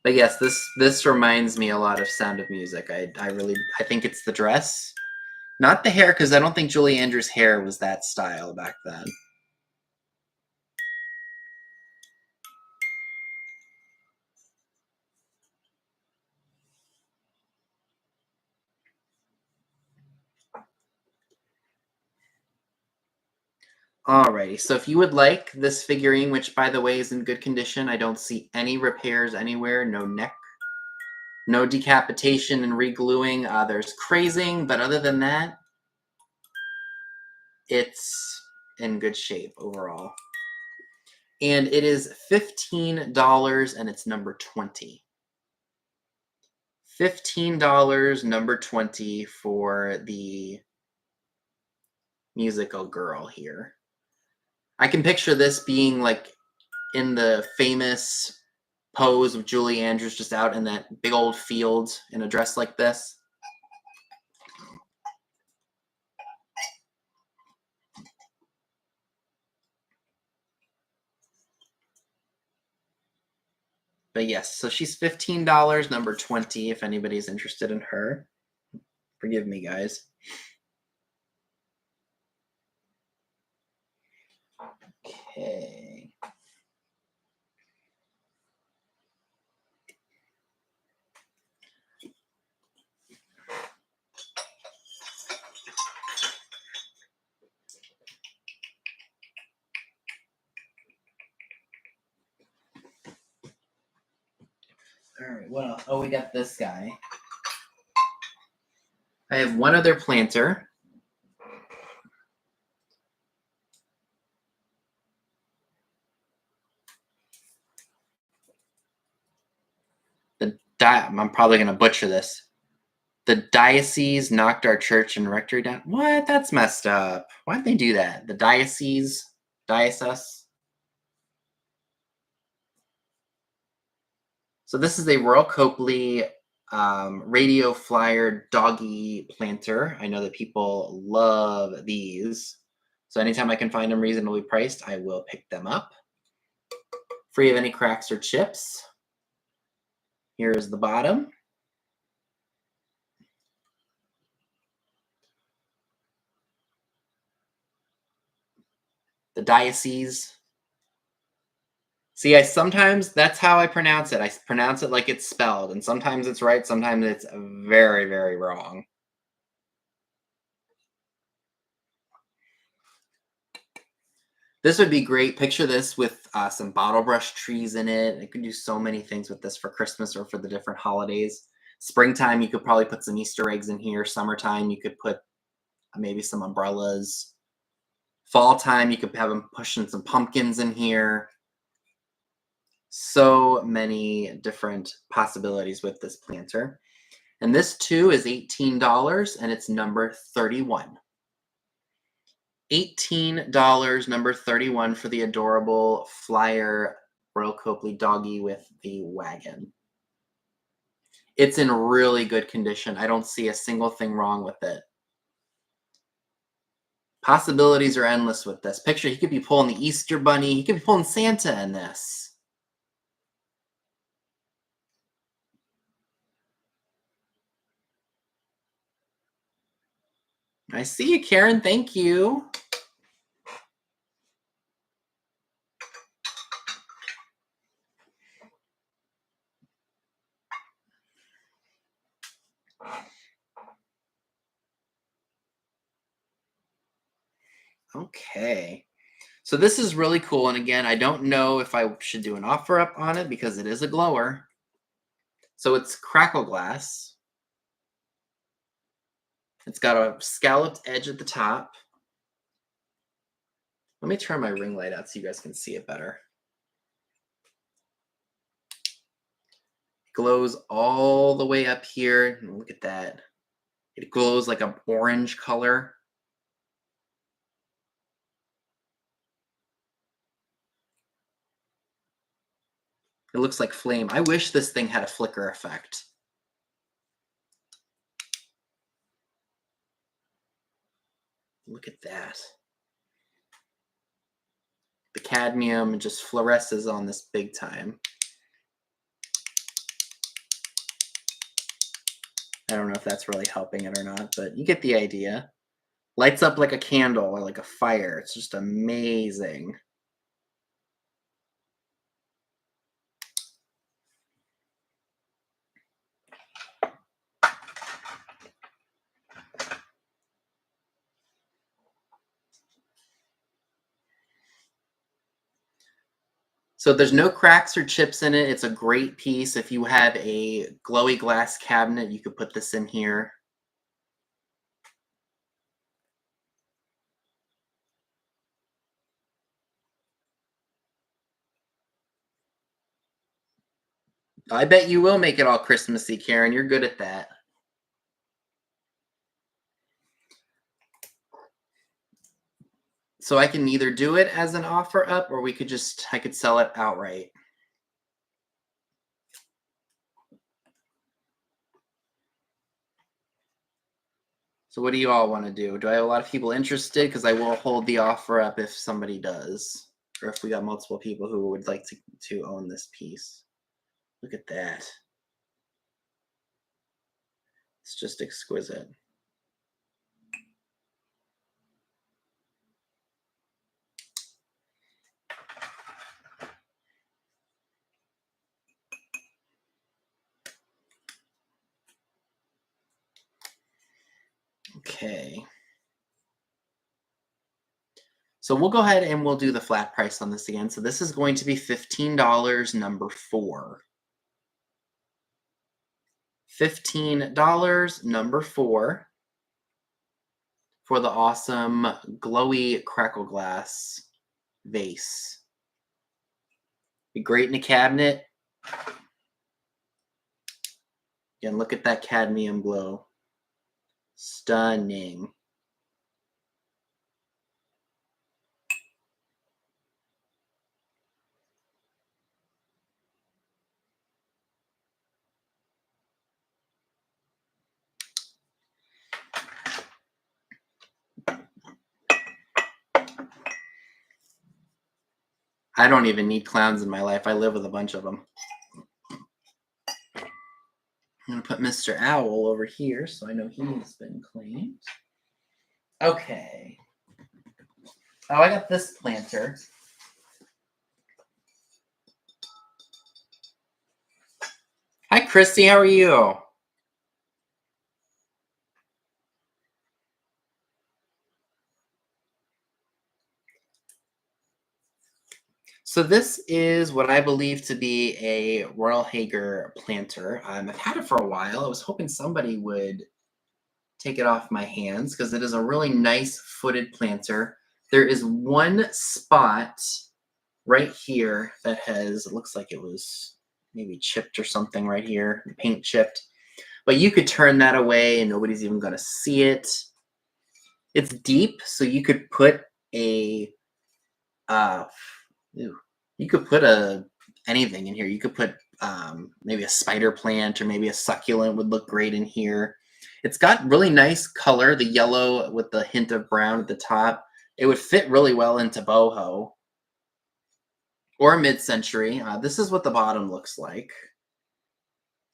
But yes, this reminds me a lot of Sound of Music. I think it's the dress, not the hair, because I don't think Julie Andrews' hair was that style back then. Alrighty, so if you would like this figurine, which by the way is in good condition, I don't see any repairs anywhere, no neck, no decapitation and re-gluing. There's crazing, but other than that, it's in good shape overall. And it is $15 and it's number 20. $15, number 20 for the musical girl here. I can picture this being like in the famous pose of Julie Andrews just out in that big old field in a dress like this. But yes, so she's $15, number 20, if anybody's interested in her. Forgive me, guys. Okay. All right, what else? Oh, we got this guy. I have one other planter. I'm probably going to butcher this. The diocese knocked our church and rectory down. What? That's messed up. Why'd they do that? The diocese? Diocese? So this is a Royal Copley radio flyer doggy planter. I know that people love these. So anytime I can find them reasonably priced, I will pick them up. Free of any cracks or chips. Here's the bottom. The diocese. See, sometimes that's how I pronounce it. I pronounce it like it's spelled, and sometimes it's right, sometimes it's very, very wrong. This would be great. Picture this with some bottle brush trees in it. You could do so many things with this for Christmas or for the different holidays. Springtime, you could probably put some Easter eggs in here. Summertime, you could put maybe some umbrellas. Fall time, you could have them pushing some pumpkins in here. So many different possibilities with this planter. And this too is $18 and it's number 31. $18, number 31 for the adorable flyer Royal Copley doggy with the wagon. It's in really good condition. I don't see a single thing wrong with it. Possibilities are endless with this. Picture, he could be pulling the Easter Bunny. He could be pulling Santa in this. I see you, Karen. Thank you. Okay. So this is really cool. And again, I don't know if I should do an offer up on it because it is a glower. So it's crackle glass. It's got a scalloped edge at the top. Let me turn my ring light out so you guys can see it better. It glows all the way up here. Look at that. It glows like an orange color. It looks like flame. I wish this thing had a flicker effect. Look at that. The cadmium just fluoresces on this big time. I don't know if that's really helping it or not, but you get the idea. Lights up like a candle or like a fire. It's just amazing. So there's no cracks or chips in it. It's a great piece. If you have a glowy glass cabinet, you could put this in here. I bet you will make it all Christmassy, Karen. You're good at that. So I can either do it as an offer up, or I could sell it outright. So what do you all want to do? Do I have a lot of people interested? Because I will hold the offer up if somebody does, or if we got multiple people who would like to own this piece. Look at that. It's just exquisite. Okay. So we'll go ahead and we'll do the flat price on this again. So this is going to be $15, number 4. $15, number 4, for the awesome glowy crackle glass vase. Be great in a cabinet. Again, look at that cadmium glow. Stunning. I don't even need clowns in my life. I live with a bunch of them. I'm going to put Mr. Owl over here so I know he's been cleaned. Okay. Oh, I got this planter. Hi, Christy. How are you? So this is what I believe to be a Royal Hager planter. I've had it for a while. I was hoping somebody would take it off my hands because it is a really nice footed planter. There is one spot right here that it looks like it was maybe chipped or something right here, paint chipped. But you could turn that away and nobody's even going to see it. It's deep, so you could put a anything in here. You could put maybe a spider plant or maybe a succulent would look great in here. It's got really nice color, the yellow with the hint of brown at the top. It would fit really well into boho or mid-century. This is what the bottom looks like.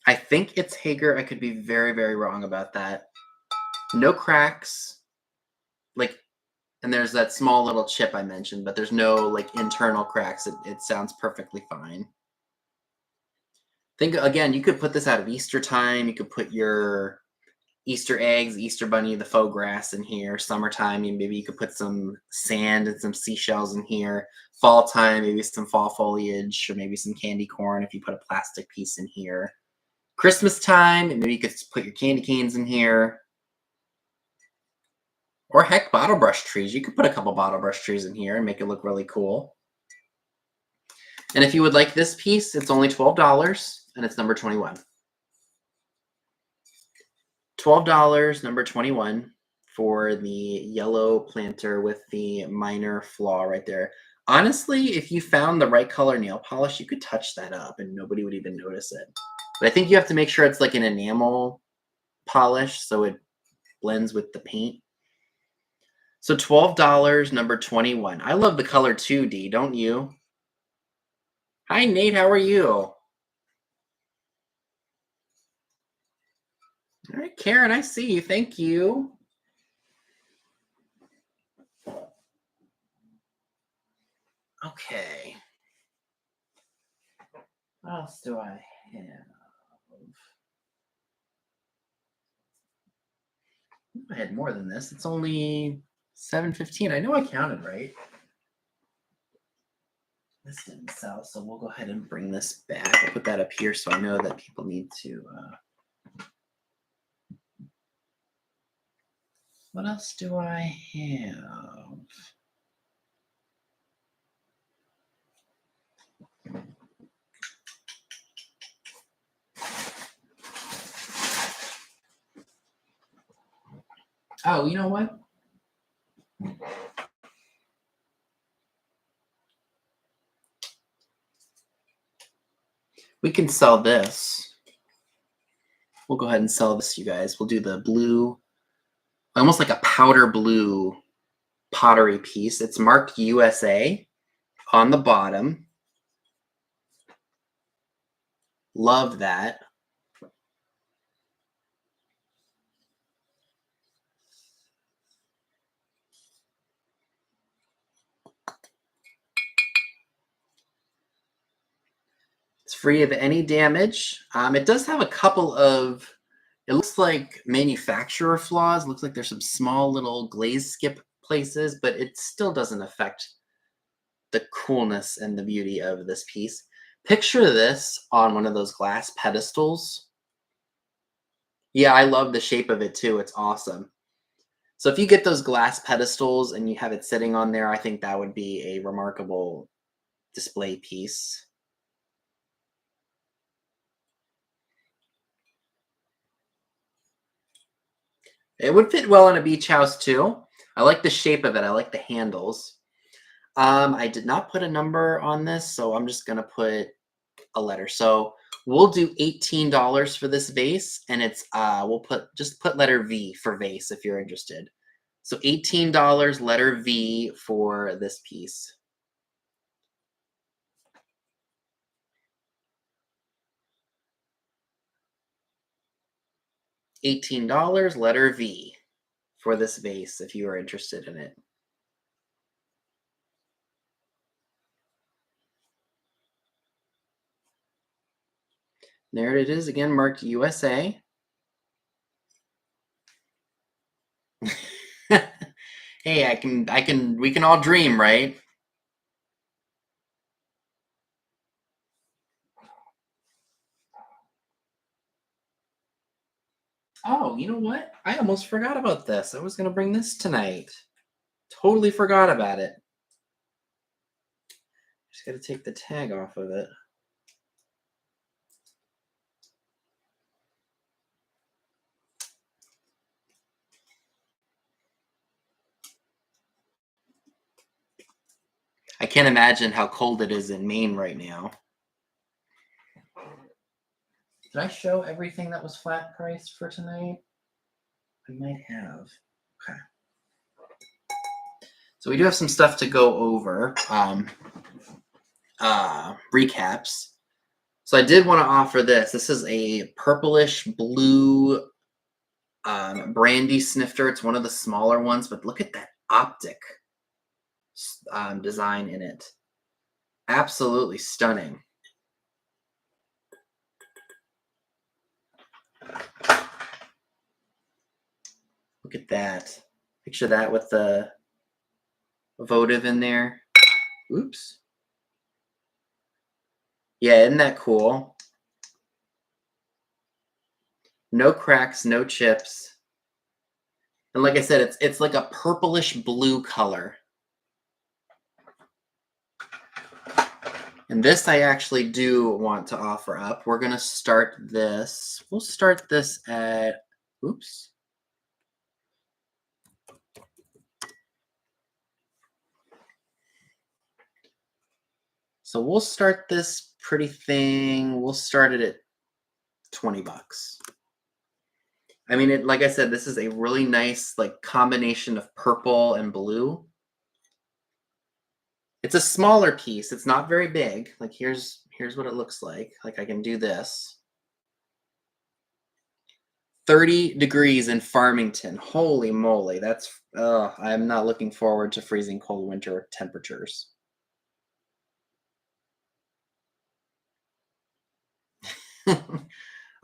I think it's Hager. I could be very, very wrong about that. No cracks. And there's that small little chip I mentioned, but there's no internal cracks. It sounds perfectly fine. Think again, you could put this out of Easter time. You could put your Easter eggs, Easter bunny, the faux grass in here. Summertime, maybe you could put some sand and some seashells in here. Fall time, maybe some fall foliage or maybe some candy corn if you put a plastic piece in here. Christmas time, maybe you could put your candy canes in here. Or heck, bottle brush trees. You could put a couple bottle brush trees in here and make it look really cool. And if you would like this piece, it's only $12 and it's number 21. $12, number 21, for the yellow planter with the minor flaw right there. Honestly, if you found the right color nail polish, you could touch that up and nobody would even notice it. But I think you have to make sure it's like an enamel polish so it blends with the paint. So $12, number 21. I love the color too, Dee, don't you? Hi, Nate. How are you? All right, Karen, I see you. Thank you. Okay. What else do I have? I had more than this. It's only 7:15. I know I counted right. This didn't sell, so we'll go ahead and bring this back. I'll put that up here so I know that people need to. What else do I have? Oh, you know what? We can sell this. We'll go ahead and sell this, you guys. We'll do the blue, almost like a powder blue pottery piece. It's marked USA on the bottom. Love that. It's free of any damage. It does have a couple of, it looks like manufacturer flaws. It looks like there's some small little glaze skip places, but it still doesn't affect the coolness and the beauty of this piece. Picture this on one of those glass pedestals. Yeah, I love the shape of it too. It's awesome. So if you get those glass pedestals and you have it sitting on there, I think that would be a remarkable display piece. It would fit well in a beach house too. I like the shape of it. I like the handles. I did not put a number on this, so I'm just gonna put a letter. So we'll do $18 for this vase, and it's we'll put letter V for vase if you're interested. So $18, letter V for this piece. $18, letter V for this vase if you are interested in it. There it is again, marked USA. Hey, we can all dream, right? Oh, you know what? I almost forgot about this. I was going to bring this tonight. Totally forgot about it. Just got to take the tag off of it. I can't imagine how cold it is in Maine right now. Did I show everything that was flat priced for tonight? I might have. Okay. So we do have some stuff to go over. Recaps. So I did want to offer this. This is a purplish blue brandy snifter. It's one of the smaller ones, but look at that optic design in it. Absolutely stunning. Look at that. Picture that with the votive in there. Oops. Yeah, isn't that cool? No cracks, no chips. And like I said, it's like a purplish blue color. And this I actually do want to offer up. We're going to start this. We'll start this at, oops. So we'll start this pretty thing. We'll start it at 20 bucks. I mean, like I said, this is a really nice like combination of purple and blue. It's a smaller piece. It's not very big. Like here's what it looks like. Like I can do this. 30 degrees in Farmington. Holy moly. That's I'm not looking forward to freezing cold winter temperatures.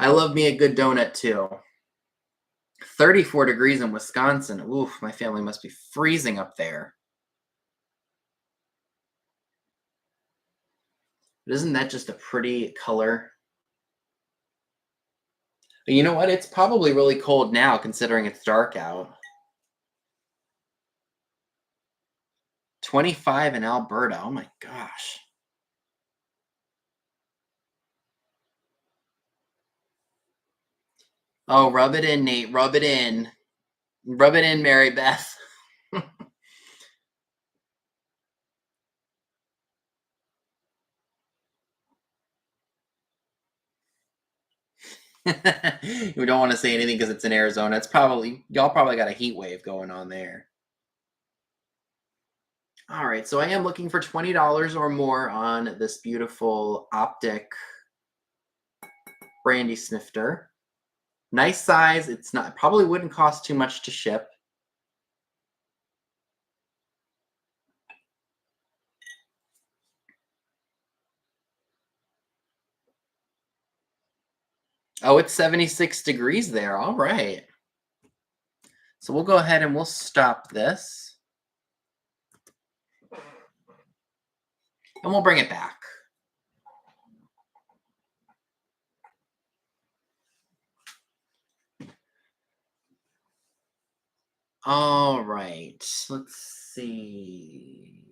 I love me a good donut too. 34 degrees in Wisconsin. Oof, my family must be freezing up there. But isn't that just a pretty color? You know what? It's probably really cold now considering it's dark out. 25 in Alberta. Oh my gosh. Oh, rub it in, Nate. Rub it in. Rub it in, Mary Beth. We don't want to say anything because it's in Arizona. It's probably, y'all probably got a heat wave going on there. All right, so I am looking for $20 or more on this beautiful optic brandy snifter. Nice size. It's not, probably wouldn't cost too much to ship. Oh, it's 76 degrees there. All right. So we'll go ahead and we'll stop this. And we'll bring it back. All right. Let's see.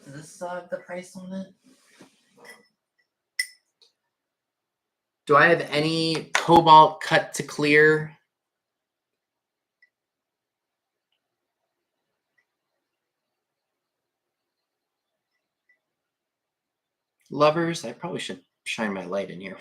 Does this have the price on it? Do I have any cobalt cut to clear? Lovers? I probably should shine my light in here.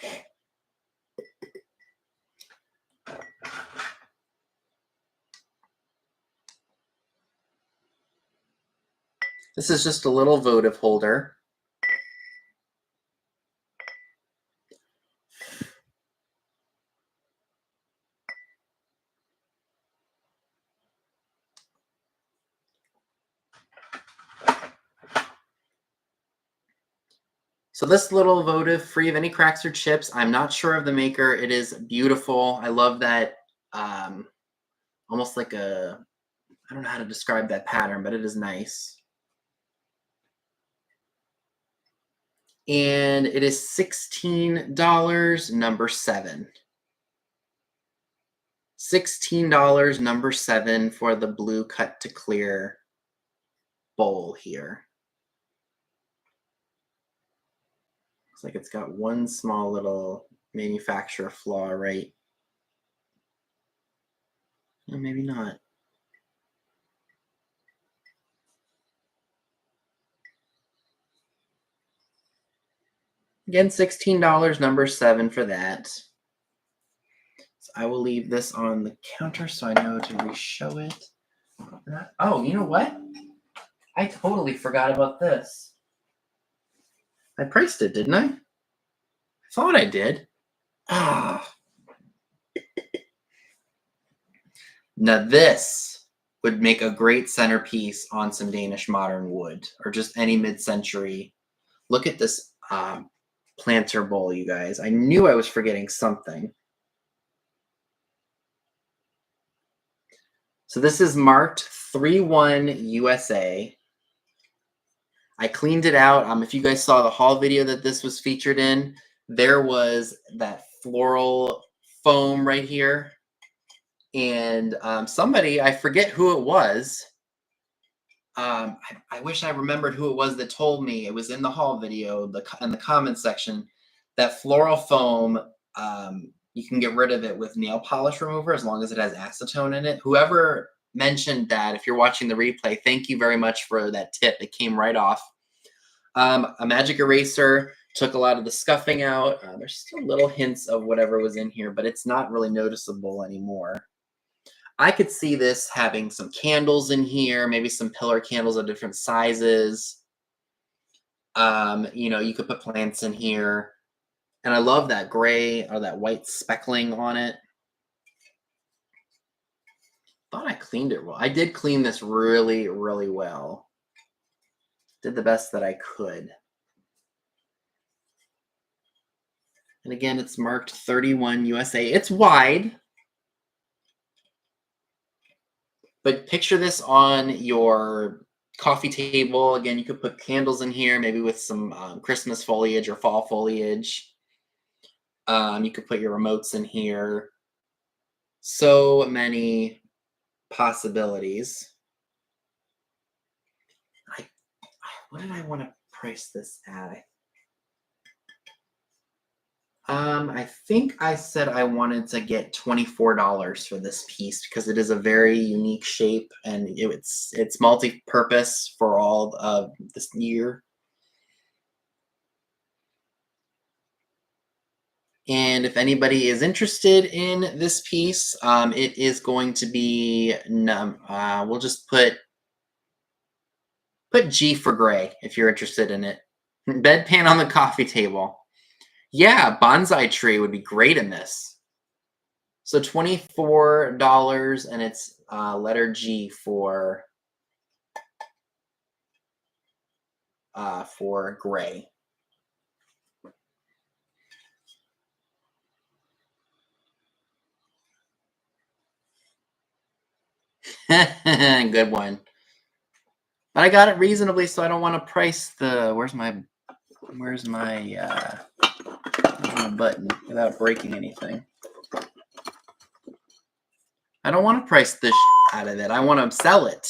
This is just a little votive holder. So this little votive, free of any cracks or chips. I'm not sure of the maker. It is beautiful. I love that, almost like a, I don't know how to describe that pattern, but it is nice. And it is $16, number 7. $16, number 7 for the blue cut to clear bowl here. Looks like it's got one small little manufacturer flaw, right? Or maybe not. Again, $16, number 7 for that. So I will leave this on the counter so I know to re-show it. Oh, you know what? I totally forgot about this. I priced it, didn't I? I thought I did. Ah. Now this would make a great centerpiece on some Danish modern wood or just any mid-century. Look at this planter bowl, you guys. I knew I was forgetting something. So this is marked 3-1 USA. I cleaned it out. If you guys saw the haul video that this was featured in, there was that floral foam right here. And somebody, I forget who it was. I wish I remembered who it was that told me. It was in the haul video, in the comments section. That floral foam, you can get rid of it with nail polish remover as long as it has acetone in it. Whoever mentioned that, if you're watching the replay, thank you very much for that tip. It came right off. A magic eraser took a lot of the scuffing out. There's still little hints of whatever was in here, but it's not really noticeable anymore. I could see this having some candles in here, maybe some pillar candles of different sizes. You could put plants in here. And I love that gray or that white speckling on it. Thought I cleaned it well. I did clean this really, really well. Did the best that I could. And again, it's marked 31 USA. It's wide. But picture this on your coffee table. Again, you could put candles in here, maybe with some Christmas foliage or fall foliage. You could put your remotes in here. So many possibilities. What did I want to price this at? I think I said I wanted to get $24 for this piece because it is a very unique shape and it's multi-purpose for all of this year. And if anybody is interested in this piece, it is going to be, we'll just put G for gray if you're interested in it. Bedpan on the coffee table. Yeah, bonsai tree would be great in this. So $24, and it's letter G for gray. Good one. But I got it reasonably, so I don't want to price the. Where's my button without breaking anything? I don't want to price this out of it. I want to sell it.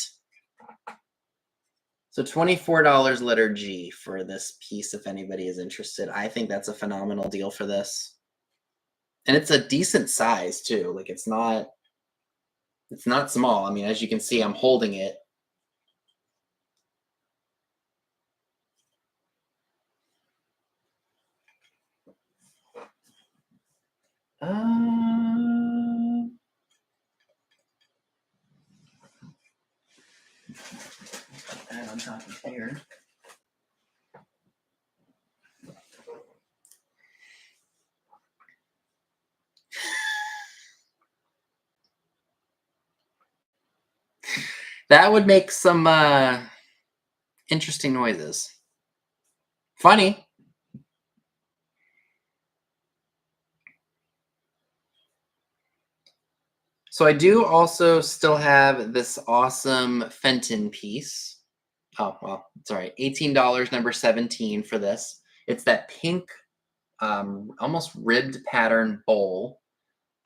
So $24 letter G for this piece if anybody is interested. I think that's a phenomenal deal for this. And it's a decent size too. Like it's not small. I mean, as you can see, I'm holding it. I'm talking here. That would make some interesting noises. Funny. So I do also still have this awesome Fenton piece. Oh, well, sorry. $18, number 17 for this. It's that pink, almost ribbed pattern bowl.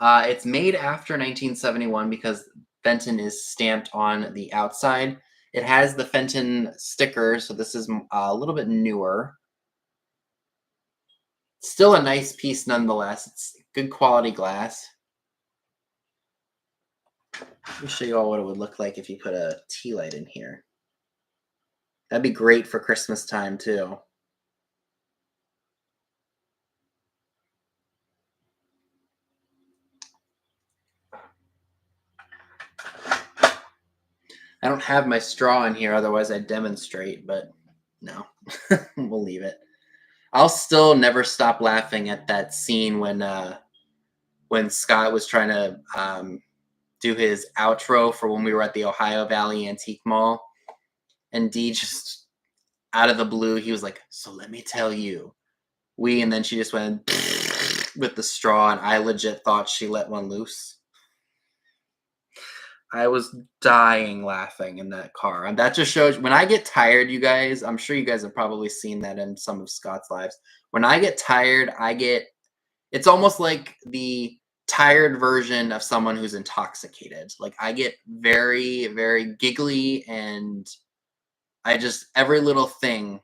It's made after 1971 because Fenton is stamped on the outside. It has the Fenton sticker, so this is a little bit newer. Still a nice piece nonetheless. It's good quality glass. Let me show you all what it would look like if you put a tea light in here. That'd be great for Christmas time too. I don't have my straw in here, otherwise I'd demonstrate, but no, we'll leave it. I'll still never stop laughing at that scene when Scott was trying to do his outro for when we were at the Ohio Valley Antique Mall, and Dee just out of the blue, he was like, "So let me tell you, and then she just went with the straw, and I legit thought she let one loose. I was dying laughing in that car. And that just shows when I get tired, you guys, I'm sure you guys have probably seen that in some of Scott's lives. When I get tired, it's almost like the tired version of someone who's intoxicated. Like I get very, very giggly, and every little thing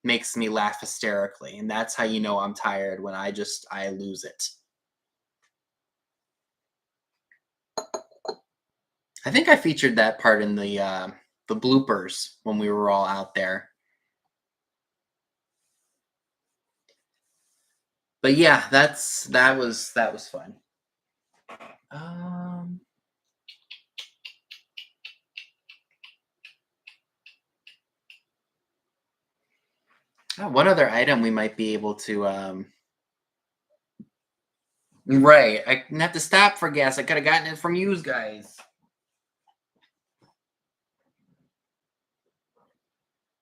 makes me laugh hysterically. And that's how you know I'm tired, when I lose it. I think I featured that part in the bloopers when we were all out there. But yeah, that was fun. One other item we might be able to right. I didn't have to stop for gas. I could have gotten it from you guys.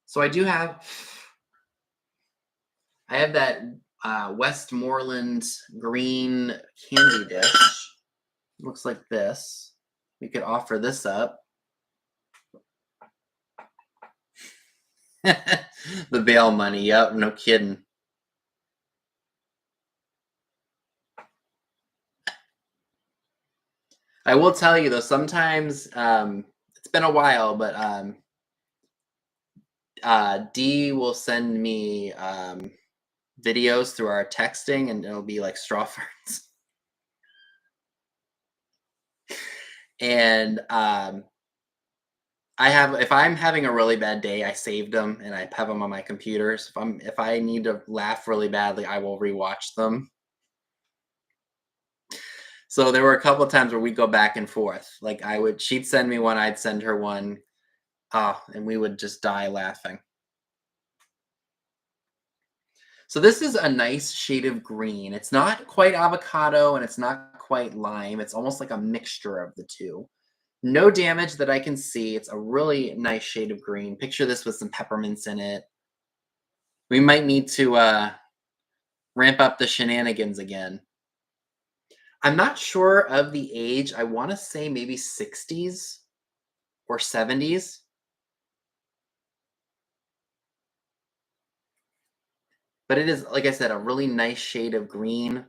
So I have that Westmoreland green candy dish. Looks like this. We could offer this up. The bail money. Yep, no kidding. I will tell you though, sometimes it's been a while, but Dee will send me videos through our texting, and it'll be like straw ferns. And if I'm having a really bad day, I saved them and I have them on my computers. If I need to laugh really badly, I will rewatch them. So there were a couple of times where we'd go back and forth. Like she'd send me one, I'd send her one. And we would just die laughing. So this is a nice shade of green. It's not quite avocado and it's not quite lime. It's almost like a mixture of the two. No damage that I can see. It's a really nice shade of green. Picture this with some peppermints in it. We might need to ramp up the shenanigans again. I'm not sure of the age. I want to say maybe 60s or 70s. But it is, like I said, a really nice shade of green.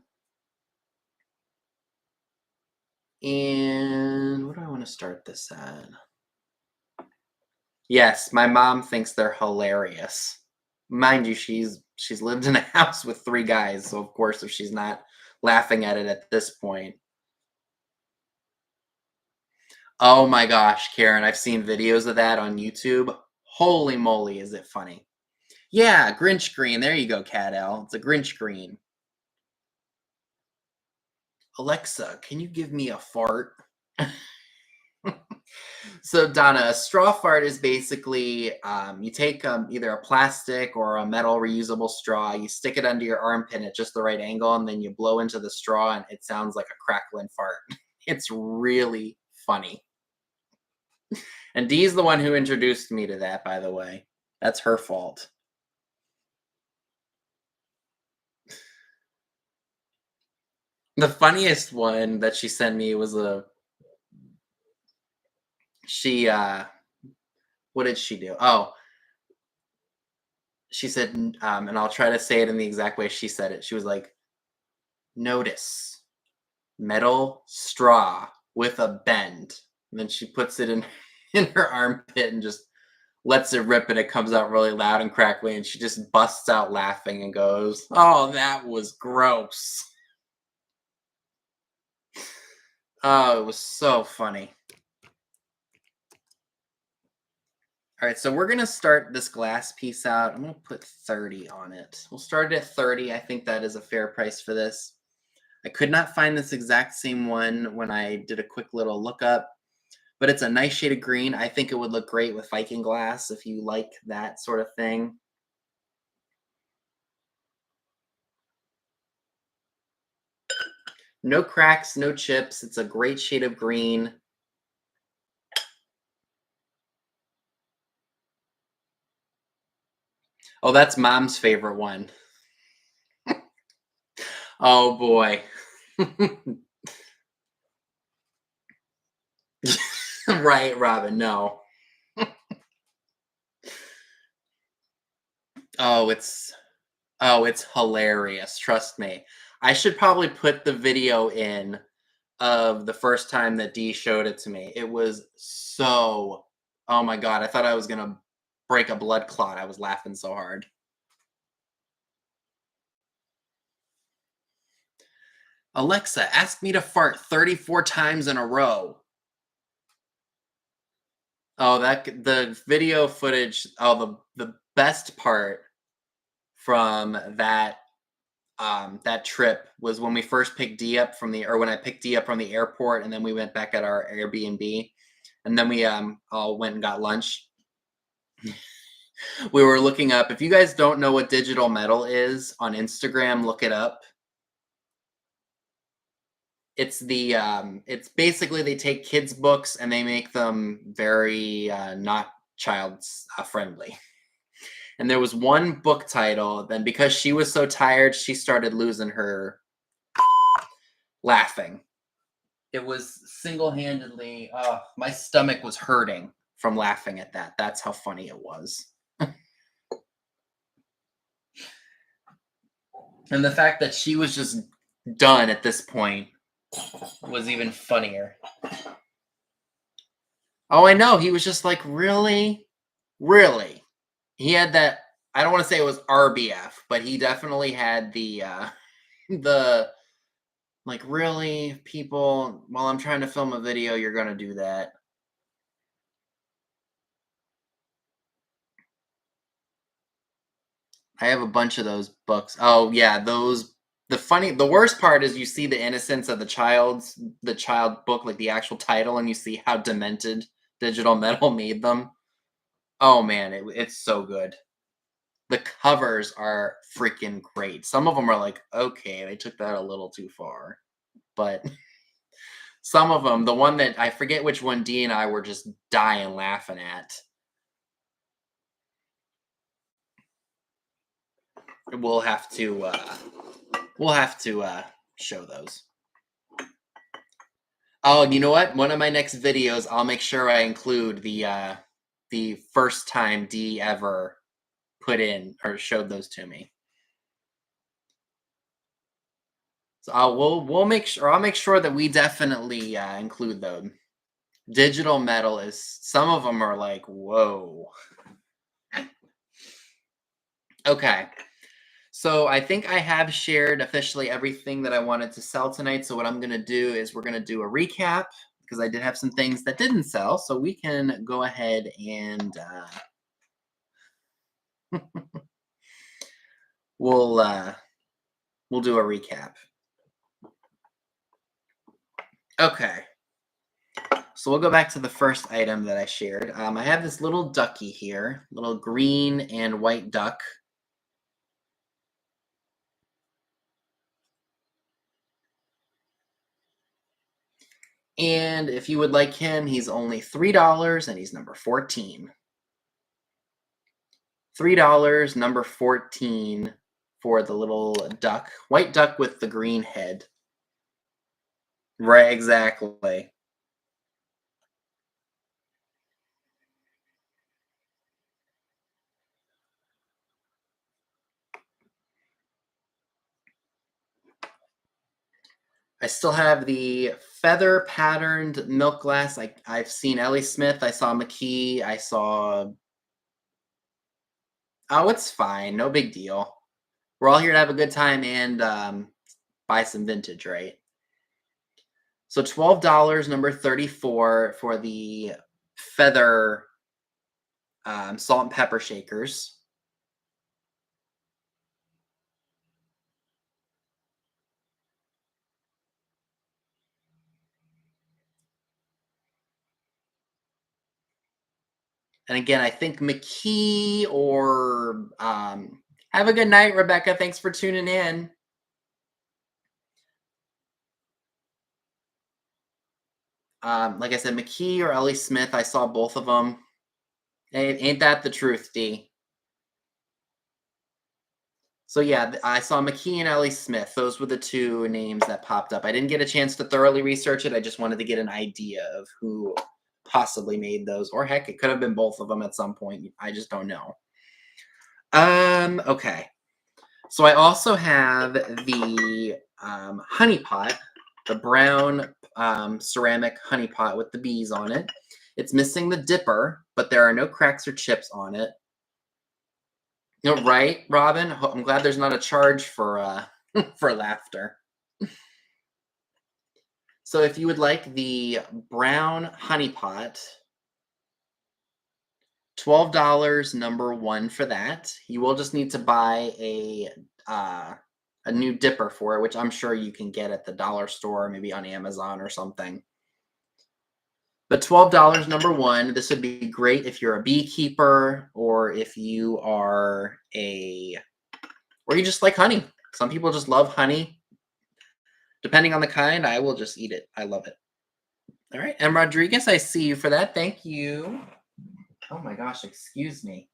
And what do I want to start this at? Yes, my mom thinks they're hilarious. Mind you, she's lived in a house with 3 guys, so of course if she's not laughing at it at this point. Oh my gosh, Karen, I've seen videos of that on YouTube. Holy moly, is it funny. Yeah, Grinch green. There you go, Cat L. It's a Grinch green. Alexa, can you give me a fart? So Donna, a straw fart is basically you take either a plastic or a metal reusable straw, you stick it under your armpit at just the right angle, and then you blow into the straw, and it sounds like a crackling fart. It's really funny. And Dee's the one who introduced me to that, by the way. That's her fault. The funniest one that she sent me was she what did she do? Oh, she said, and I'll try to say it in the exact way she said it. She was like, notice metal straw with a bend. And then she puts it in in her armpit and just lets it rip, and it comes out really loud and crackly, and she just busts out laughing and goes, "Oh, that was gross." Oh, it was so funny. All right, so we're gonna start this glass piece out. I'm gonna put 30 on it. We'll start it at 30. I think that is a fair price for this. I could not find this exact same one when I did a quick little lookup, but it's a nice shade of green. I think it would look great with Viking glass if you like that sort of thing. No cracks, no chips. It's a great shade of green. Oh, that's mom's favorite one. Oh boy. Right, Robin. No. Oh, it's hilarious. Trust me. I should probably put the video in of the first time that Dee showed it to me. It was so, oh my god, I thought I was gonna break a blood clot. I was laughing so hard. Alexa, ask me to fart 34 times in a row. Oh, the video footage. Oh, the best part from that trip was when we first picked D up from the or when I picked D up from the airport, and then we went back at our Airbnb, and then we all went and got lunch. We were looking up. If you guys don't know what digital metal is on Instagram, look it up. It's basically they take kids books and they make them very not child friendly. And there was one book title, then because she was so tired, she started losing her laughing. It was single-handedly, my stomach was hurting from laughing at that. That's how funny it was. And the fact that she was just done at this point was even funnier. Oh, I know. He was just like, really? Really? He had that, I don't want to say it was RBF, but he definitely had the like, really, people, while I'm trying to film a video, you're gonna do that. I have a bunch of those books. Oh yeah, those The worst part is you see the innocence of the child book, like the actual title, and you see how demented Digital Metal made them. Oh man, it's so good. The covers are freaking great. Some of them are like, okay, they took that a little too far. But some of them, the one that I forget which one D and I were just dying laughing at. We'll have to show those. Oh, you know what? One of my next videos, I'll make sure I include the first time D ever put in or showed those to me. So we'll make sure I'll make sure that we definitely include those. Digital Metal is some of them are like, whoa. Okay. So I think I have shared officially everything that I wanted to sell tonight. So what I'm going to do is we're going to do a recap because I did have some things that didn't sell. So we can go ahead and we'll do a recap. Okay. So we'll go back to the first item that I shared. I have this little ducky here, little green and white duck. And if you would like him, he's only $3 and he's number 14. $3, number 14 for the little duck. White duck with the green head. Right, exactly. I still have the feather patterned milk glass. I've seen Ellie Smith. I saw McKee. I saw. Oh, it's fine. No big deal. We're all here to have a good time and buy some vintage, right? So $12, number 34 for the feather salt and pepper shakers. And again, I think McKee or have a good night, Rebecca. Thanks for tuning in. Like I said, McKee or Ellie Smith. I saw both of them. Ain't that the truth, D? So yeah, I saw McKee and Ellie Smith. Those were the two names that popped up. I didn't get a chance to thoroughly research it. I just wanted to get an idea of who possibly made those, or heck, it could have been both of them at some point. I just don't know. Okay. So I also have the honey pot, the brown ceramic honey pot with the bees on it. It's missing the dipper, but there are no cracks or chips on it. You know, right, Robin? I'm glad there's not a charge for for laughter. So if you would like the brown honey pot, $12, number 1 for that. You will just need to buy a new dipper for it, which I'm sure you can get at the dollar store, maybe on Amazon or something. But $12, number 1. This would be great if you're a beekeeper or if you are or you just like honey. Some people just love honey. Depending on the kind, I will just eat it. I love it. All right. And Rodriguez, I see you for that. Thank you. Oh my gosh, excuse me.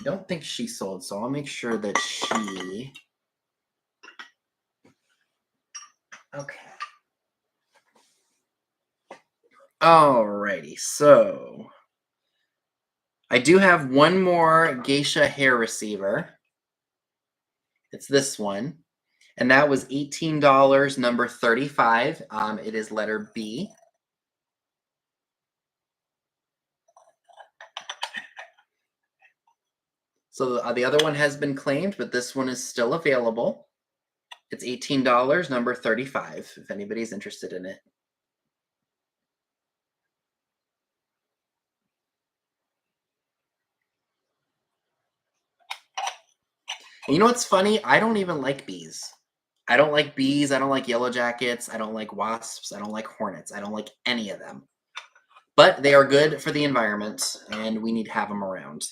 I don't think she sold, so I'll make sure that she. Okay. Alrighty, so I do have one more geisha hair receiver. It's this one, and that was $18, number 35. It is letter B. So the other one has been claimed, but this one is still available. It's $18, number 35, if anybody's interested in it. And you know what's funny? I don't even like bees. I don't like bees. I don't like yellow jackets. I don't like wasps. I don't like hornets. I don't like any of them. But they are good for the environment, and we need to have them around.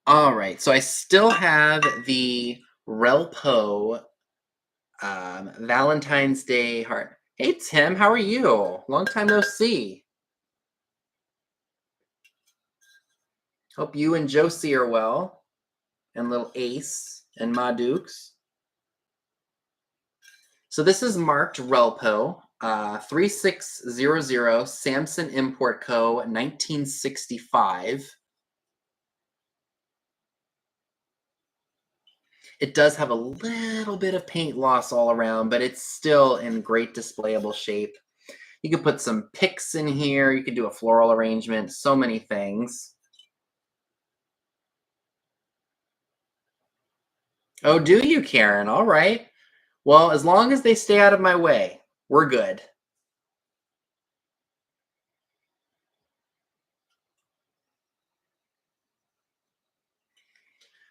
All right, so I still have the Relpo Valentine's Day heart. Hey, Tim, how are you? Long time no see. Hope you and Josie are well, and little Ace and Ma Dukes. So this is marked Relpo 3600 Samson Import Co. 1965. It does have a little bit of paint loss all around, but it's still in great displayable shape. You could put some picks in here. You could do a floral arrangement, so many things. Oh, do you, Karen? All right. Well, as long as they stay out of my way, we're good.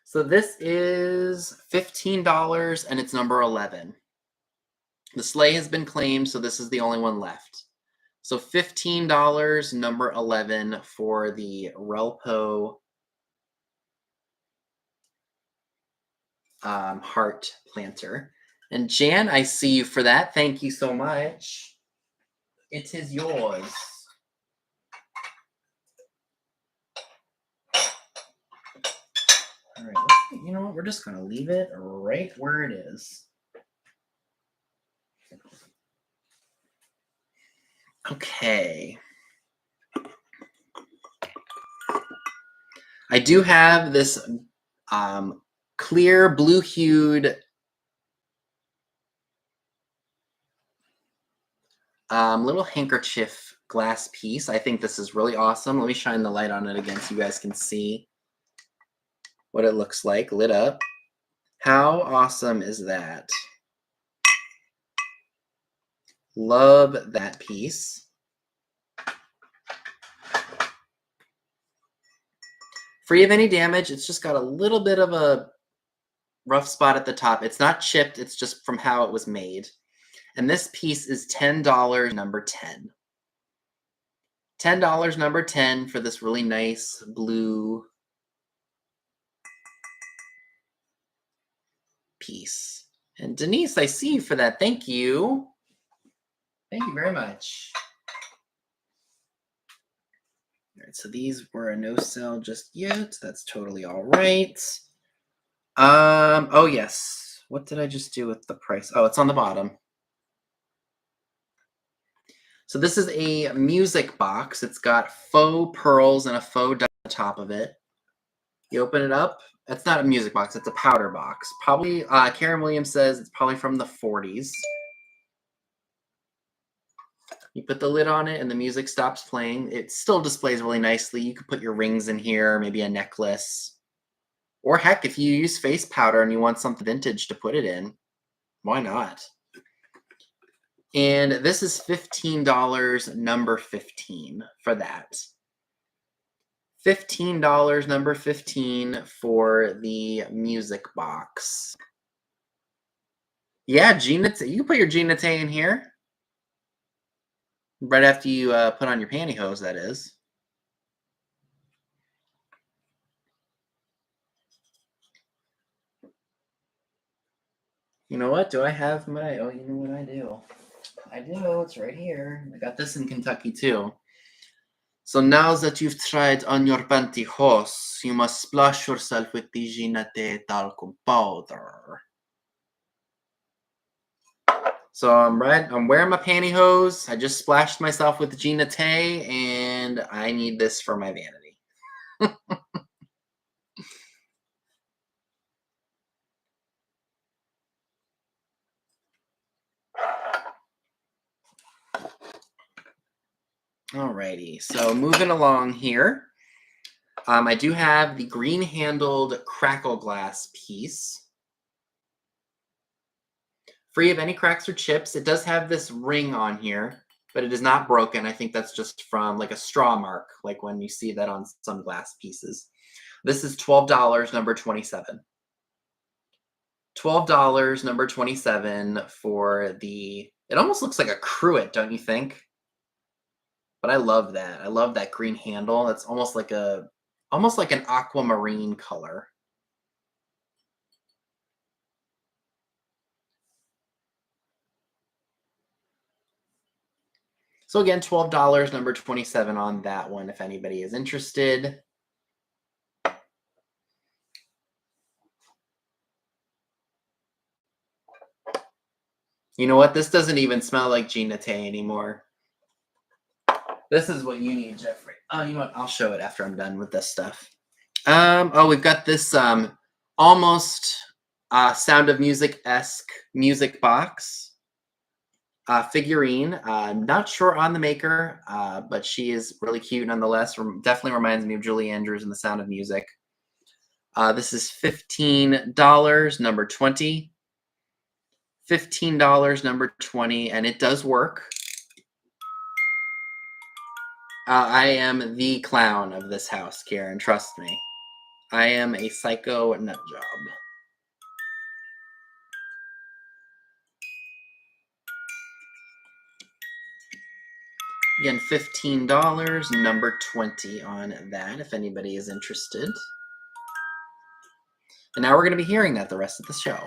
So this is $15 and it's number 11. The sleigh has been claimed, so this is the only one left. So $15, number 11 for the Relpo heart planter. And Jan, I see you for that. Thank you so much. It is yours. All right, you know what? We're just going to leave it right where it is. Okay. I do have this clear blue-hued little handkerchief glass piece. I think this is really awesome. Let me shine the light on it again so you guys can see what it looks like lit up. How awesome is that? Love that piece. Free of any damage. It's just got a little bit of a rough spot at the top. It's not chipped. It's just from how it was made. And this piece is $10, number 10. $10, number 10 for this really nice blue piece. And Denise, I see you for that. Thank you. Thank you very much. All right, so these were a no sell just yet. That's totally all right. Oh yes. What did I just do with the price? Oh, it's on the bottom. So this is a music box. It's got faux pearls and a faux dot on the top of it. You open it up. It's not a music box. It's a powder box. Probably, Karen Williams says it's probably from the 40s. You put the lid on it and the music stops playing. It still displays really nicely. You could put your rings in here, maybe a necklace. Or heck, if you use face powder and you want something vintage to put it in, why not? And this is $15, number 15 for that. $15, number 15 for the music box. Yeah, Gina, you can put your Gina Tay in here. Right after you put on your pantyhose, that is. You know what? Do I have my... Oh, you know what I do? I do. It's right here. I got this in Kentucky, too. So now that you've tried on your pantyhose, you must splash yourself with the Gina Tay talcum powder. So I'm wearing my pantyhose. I just splashed myself with Gina Tay, and I need this for my vanity. Alrighty, so moving along here. I do have the green-handled crackle glass piece. Free of any cracks or chips. It does have this ring on here. but it is not broken. I think that's just from like a straw mark, like when you see that on some glass pieces. This is $12, number 27. $12, number 27 for the, it almost looks like a cruet, don't you think? But I love that. I love that green handle. It's almost like an aquamarine color. So again, $12, number 27 on that one, if anybody is interested. You know what? This doesn't even smell like Gina Tay anymore. This is what you need, Jeffrey. Oh, you know what? I'll show it after I'm done with this stuff. Oh, we've got this almost Sound of Music-esque music box figurine. Not sure on the maker, but she is really cute nonetheless. Definitely reminds me of Julie Andrews in The Sound of Music. This is $15, number 20. $15, number 20, and it does work. I am the clown of this house, Karen. Trust me. I am a psycho nut job. Again, $15, number 20 on that, if anybody is interested. And now we're going to be hearing that the rest of the show.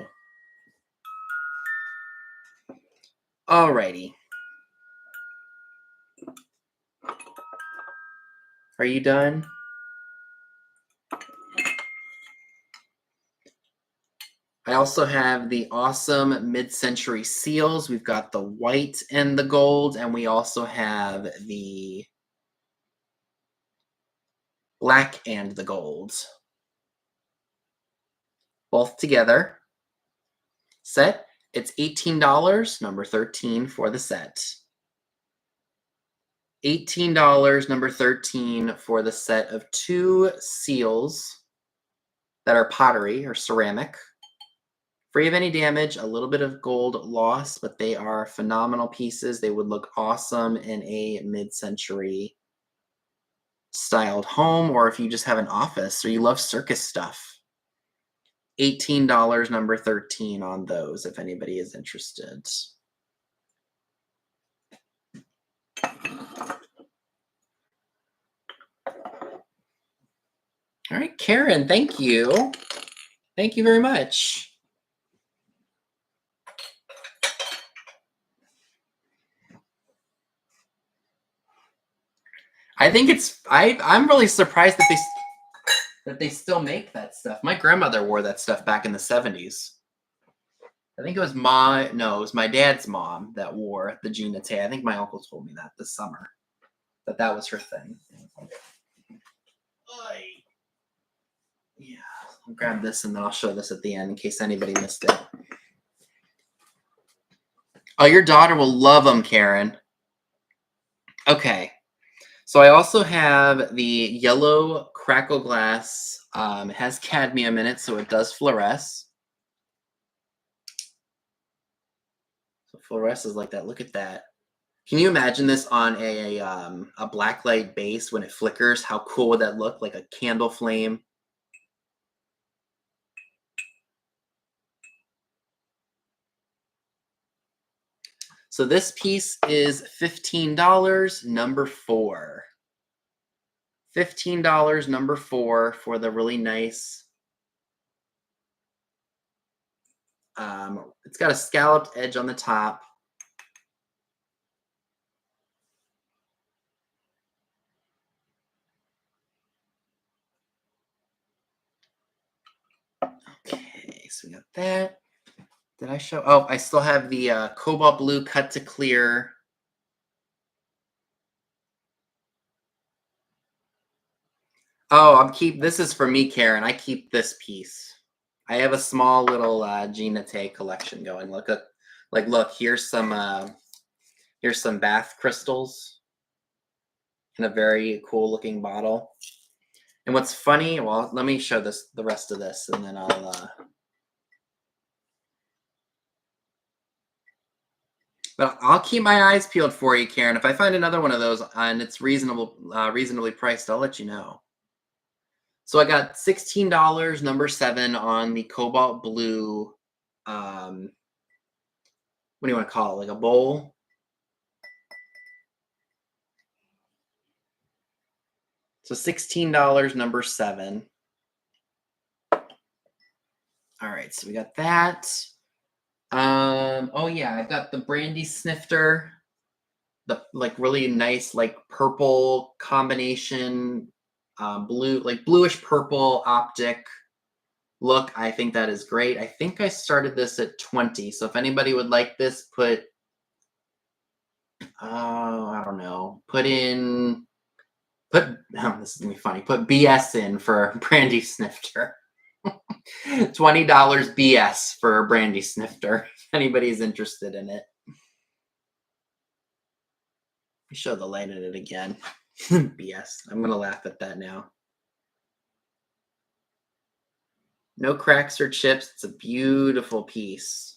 Alrighty. Are you done? I also have the awesome mid-century seals. We've got the white and the gold, and we also have the black and the gold. Both together. Set. It's $18, number 13 for the set. $18, number 13 for the set of 2 seals that are pottery or ceramic. Free of any damage, a little bit of gold loss, but they are phenomenal pieces. They would look awesome in a mid-century styled home, or if you just have an office or you love circus stuff. $18, number 13 on those, if anybody is interested. All right, Karen, thank you. Thank you very much. I think I'm really surprised that they still make that stuff. My grandmother wore that stuff back in the 70s. I think it was my dad's mom that wore the Gina Tay. I think my uncle told me that this summer, that was her thing. Yeah, I'll grab this and then I'll show this at the end in case anybody missed it. Oh, your daughter will love them, Karen. Okay. So I also have the yellow crackle glass. It has cadmium in it, so it does fluoresce. So fluoresces like that. Look at that. Can you imagine this on a blacklight base when it flickers? How cool would that look? Like a candle flame. So this piece is $15, number 4. $15, number 4 for the really nice. It's got a scalloped edge on the top. Okay, so we got that. Did I show? Oh, I still have the cobalt blue cut to clear. Oh, this is for me, Karen. I keep this piece. I have a small little Gina Tay collection going. Look, here's some bath crystals in a very cool looking bottle. And what's funny, well, let me show the rest of this, and then I'll. But I'll keep my eyes peeled for you, Karen. If I find another one of those and it's reasonably priced, I'll let you know. So I got $16, number 7 on the cobalt blue. What do you want to call it? Like a bowl? So $16, number 7. All right, so we got that. Oh yeah, I've got the brandy snifter, the like really nice like purple combination, blue, like bluish purple optic look. I think that is great. I think I started this at 20. So if anybody would like this, put I don't know, put this is gonna be funny. Put BS in for brandy snifter. $20 BS for a brandy snifter. If anybody's interested in it. Let me show the light in it again. BS. I'm gonna laugh at that now. No cracks or chips. It's a beautiful piece.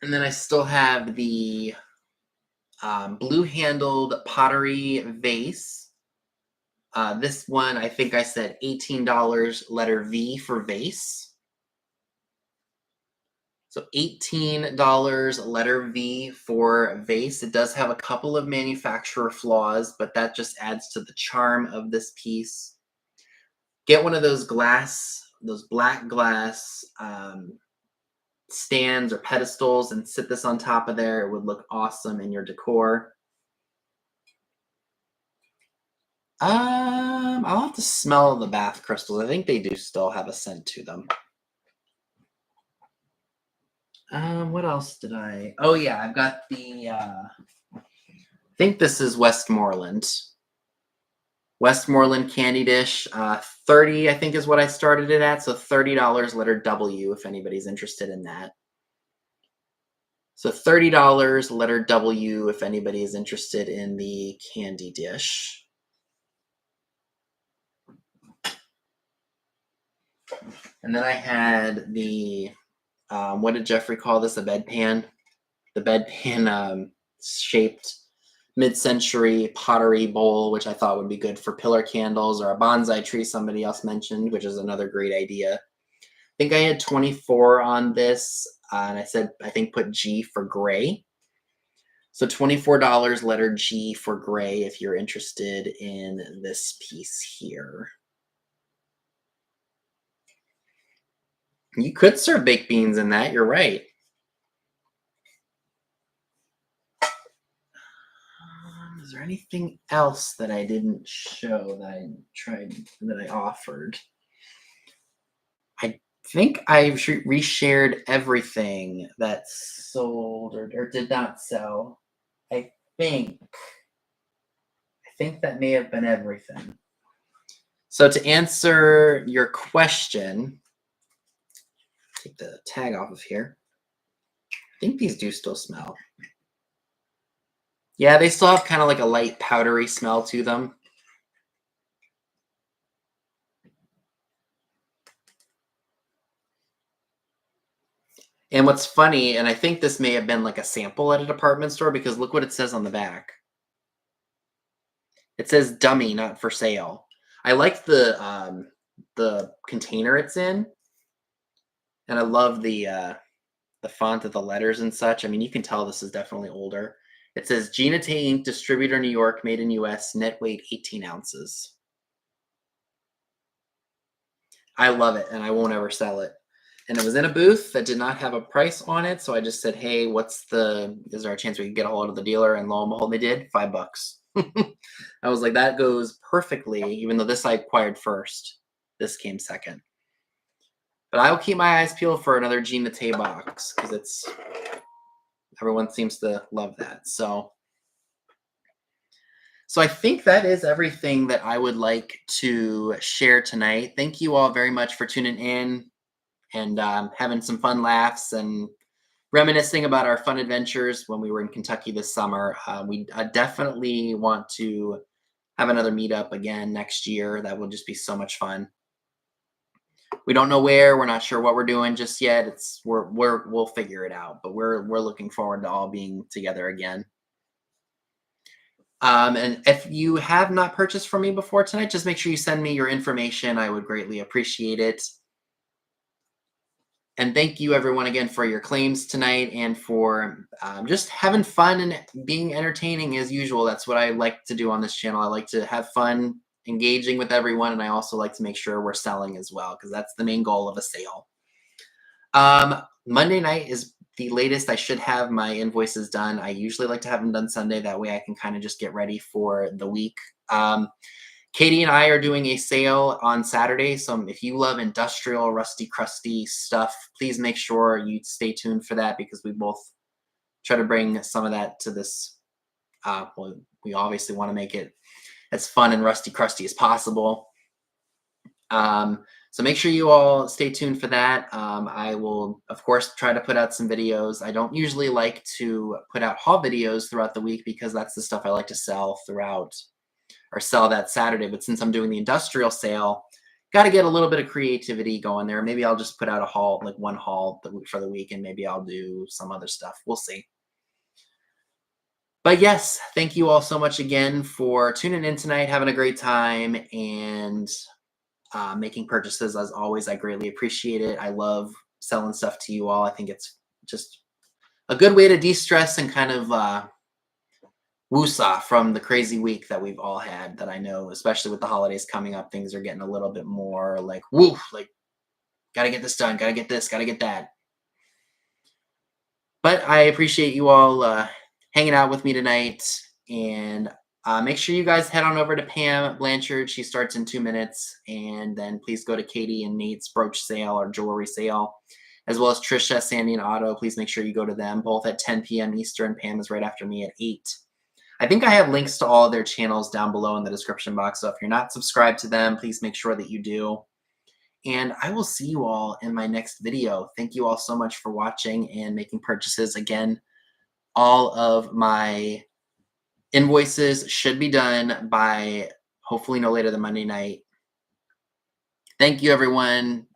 And then I still have the blue-handled pottery vase. This one, I think I said $18, letter V for vase. So $18, letter V for vase. It does have a couple of manufacturer flaws, but that just adds to the charm of this piece. Get one of those black glass stands or pedestals and sit this on top of there. It would look awesome in your decor. I'll have to smell the bath crystals. I think they do still have a scent to them. What else did I? Oh yeah, I've got the. I think this is Westmoreland. Westmoreland candy dish. 30, I think, is what I started it at. So $30, letter W, if anybody's interested in that. So $30, letter W, if anybody is interested in the candy dish. And then I had the, what did Jeffrey call this? A bedpan? The bedpan shaped mid-century pottery bowl, which I thought would be good for pillar candles, or a bonsai tree somebody else mentioned, which is another great idea. I think I had 24 on this, and I said, I think put G for gray. So $24, letter G for gray, if you're interested in this piece here. You could serve baked beans in that, you're right. Is there anything else that I didn't show that I offered? I think I reshared everything that sold or did not sell. I think that may have been everything. So to answer your question, take the tag off of here. I think these do still smell. Yeah, they still have kind of like a light powdery smell to them. And what's funny, and I think this may have been like a sample at a department store, because look what it says on the back. It says dummy, not for sale. I like the container it's in, and I love the font of the letters and such. I mean, you can tell this is definitely older. It says Gina Tay Inc., distributor New York, made in US, net weight 18 ounces. I love it, and I won't ever sell it. And it was in a booth that did not have a price on it, so I just said, hey, is there a chance we could get a hold of the dealer? And lo and behold, they did. $5. I was like, that goes perfectly, even though this I acquired first. This came second. But I will keep my eyes peeled for another Gina Tay box, because everyone seems to love that. So I think that is everything that I would like to share tonight. Thank you all very much for tuning in and having some fun laughs and reminiscing about our fun adventures when we were in Kentucky this summer. We definitely want to have another meetup again next year. That will just be so much fun. We don't know where, we're not sure what we're doing just yet. We'll figure it out, but we're looking forward to all being together again. And if you have not purchased from me before tonight, just make sure you send me your information. I would greatly appreciate it. And thank you everyone again for your claims tonight and for just having fun and being entertaining as usual. That's what I like to do on this channel. I like to have fun engaging with everyone, and I also like to make sure we're selling as well, because that's the main goal of a sale. Monday night is the latest I should have my invoices done. I usually like to have them done Sunday. That way I can kind of just get ready for the week. Katie and I are doing a sale on Saturday. So if you love industrial, rusty, crusty stuff, please make sure you stay tuned for that, because we both try to bring some of that to this. Well, we obviously want to make it as fun and rusty, crusty as possible. So make sure you all stay tuned for that. I will, of course, try to put out some videos. I don't usually like to put out haul videos throughout the week, because that's the stuff I like to sell throughout, or sell that Saturday. But since I'm doing the industrial sale, got to get a little bit of creativity going there. Maybe I'll just put out a haul, like one haul for the week, and maybe I'll do some other stuff. We'll see. But yes, thank you all so much again for tuning in tonight, having a great time, and making purchases. As always, I greatly appreciate it. I love selling stuff to you all. I think it's just a good way to de-stress and kind of woosah from the crazy week that we've all had. That I know, especially with the holidays coming up, things are getting a little bit more like, woo, like, gotta get this done, gotta get this, gotta get that. But I appreciate you all hanging out with me tonight, and make sure you guys head on over to Pam Blanchard. She starts in 2 minutes. And then please go to Katie and Nate's brooch sale or jewelry sale, as well as Trisha, Sandy, and Otto. Please make sure you go to them, both at 10 p.m. Eastern. Pam is right after me at 8. I think I have links to all of their channels down below in the description box. So if you're not subscribed to them, please make sure that you do. And I will see you all in my next video. Thank you all so much for watching and making purchases. Again, all of my invoices should be done by hopefully no later than Monday night. Thank you, everyone.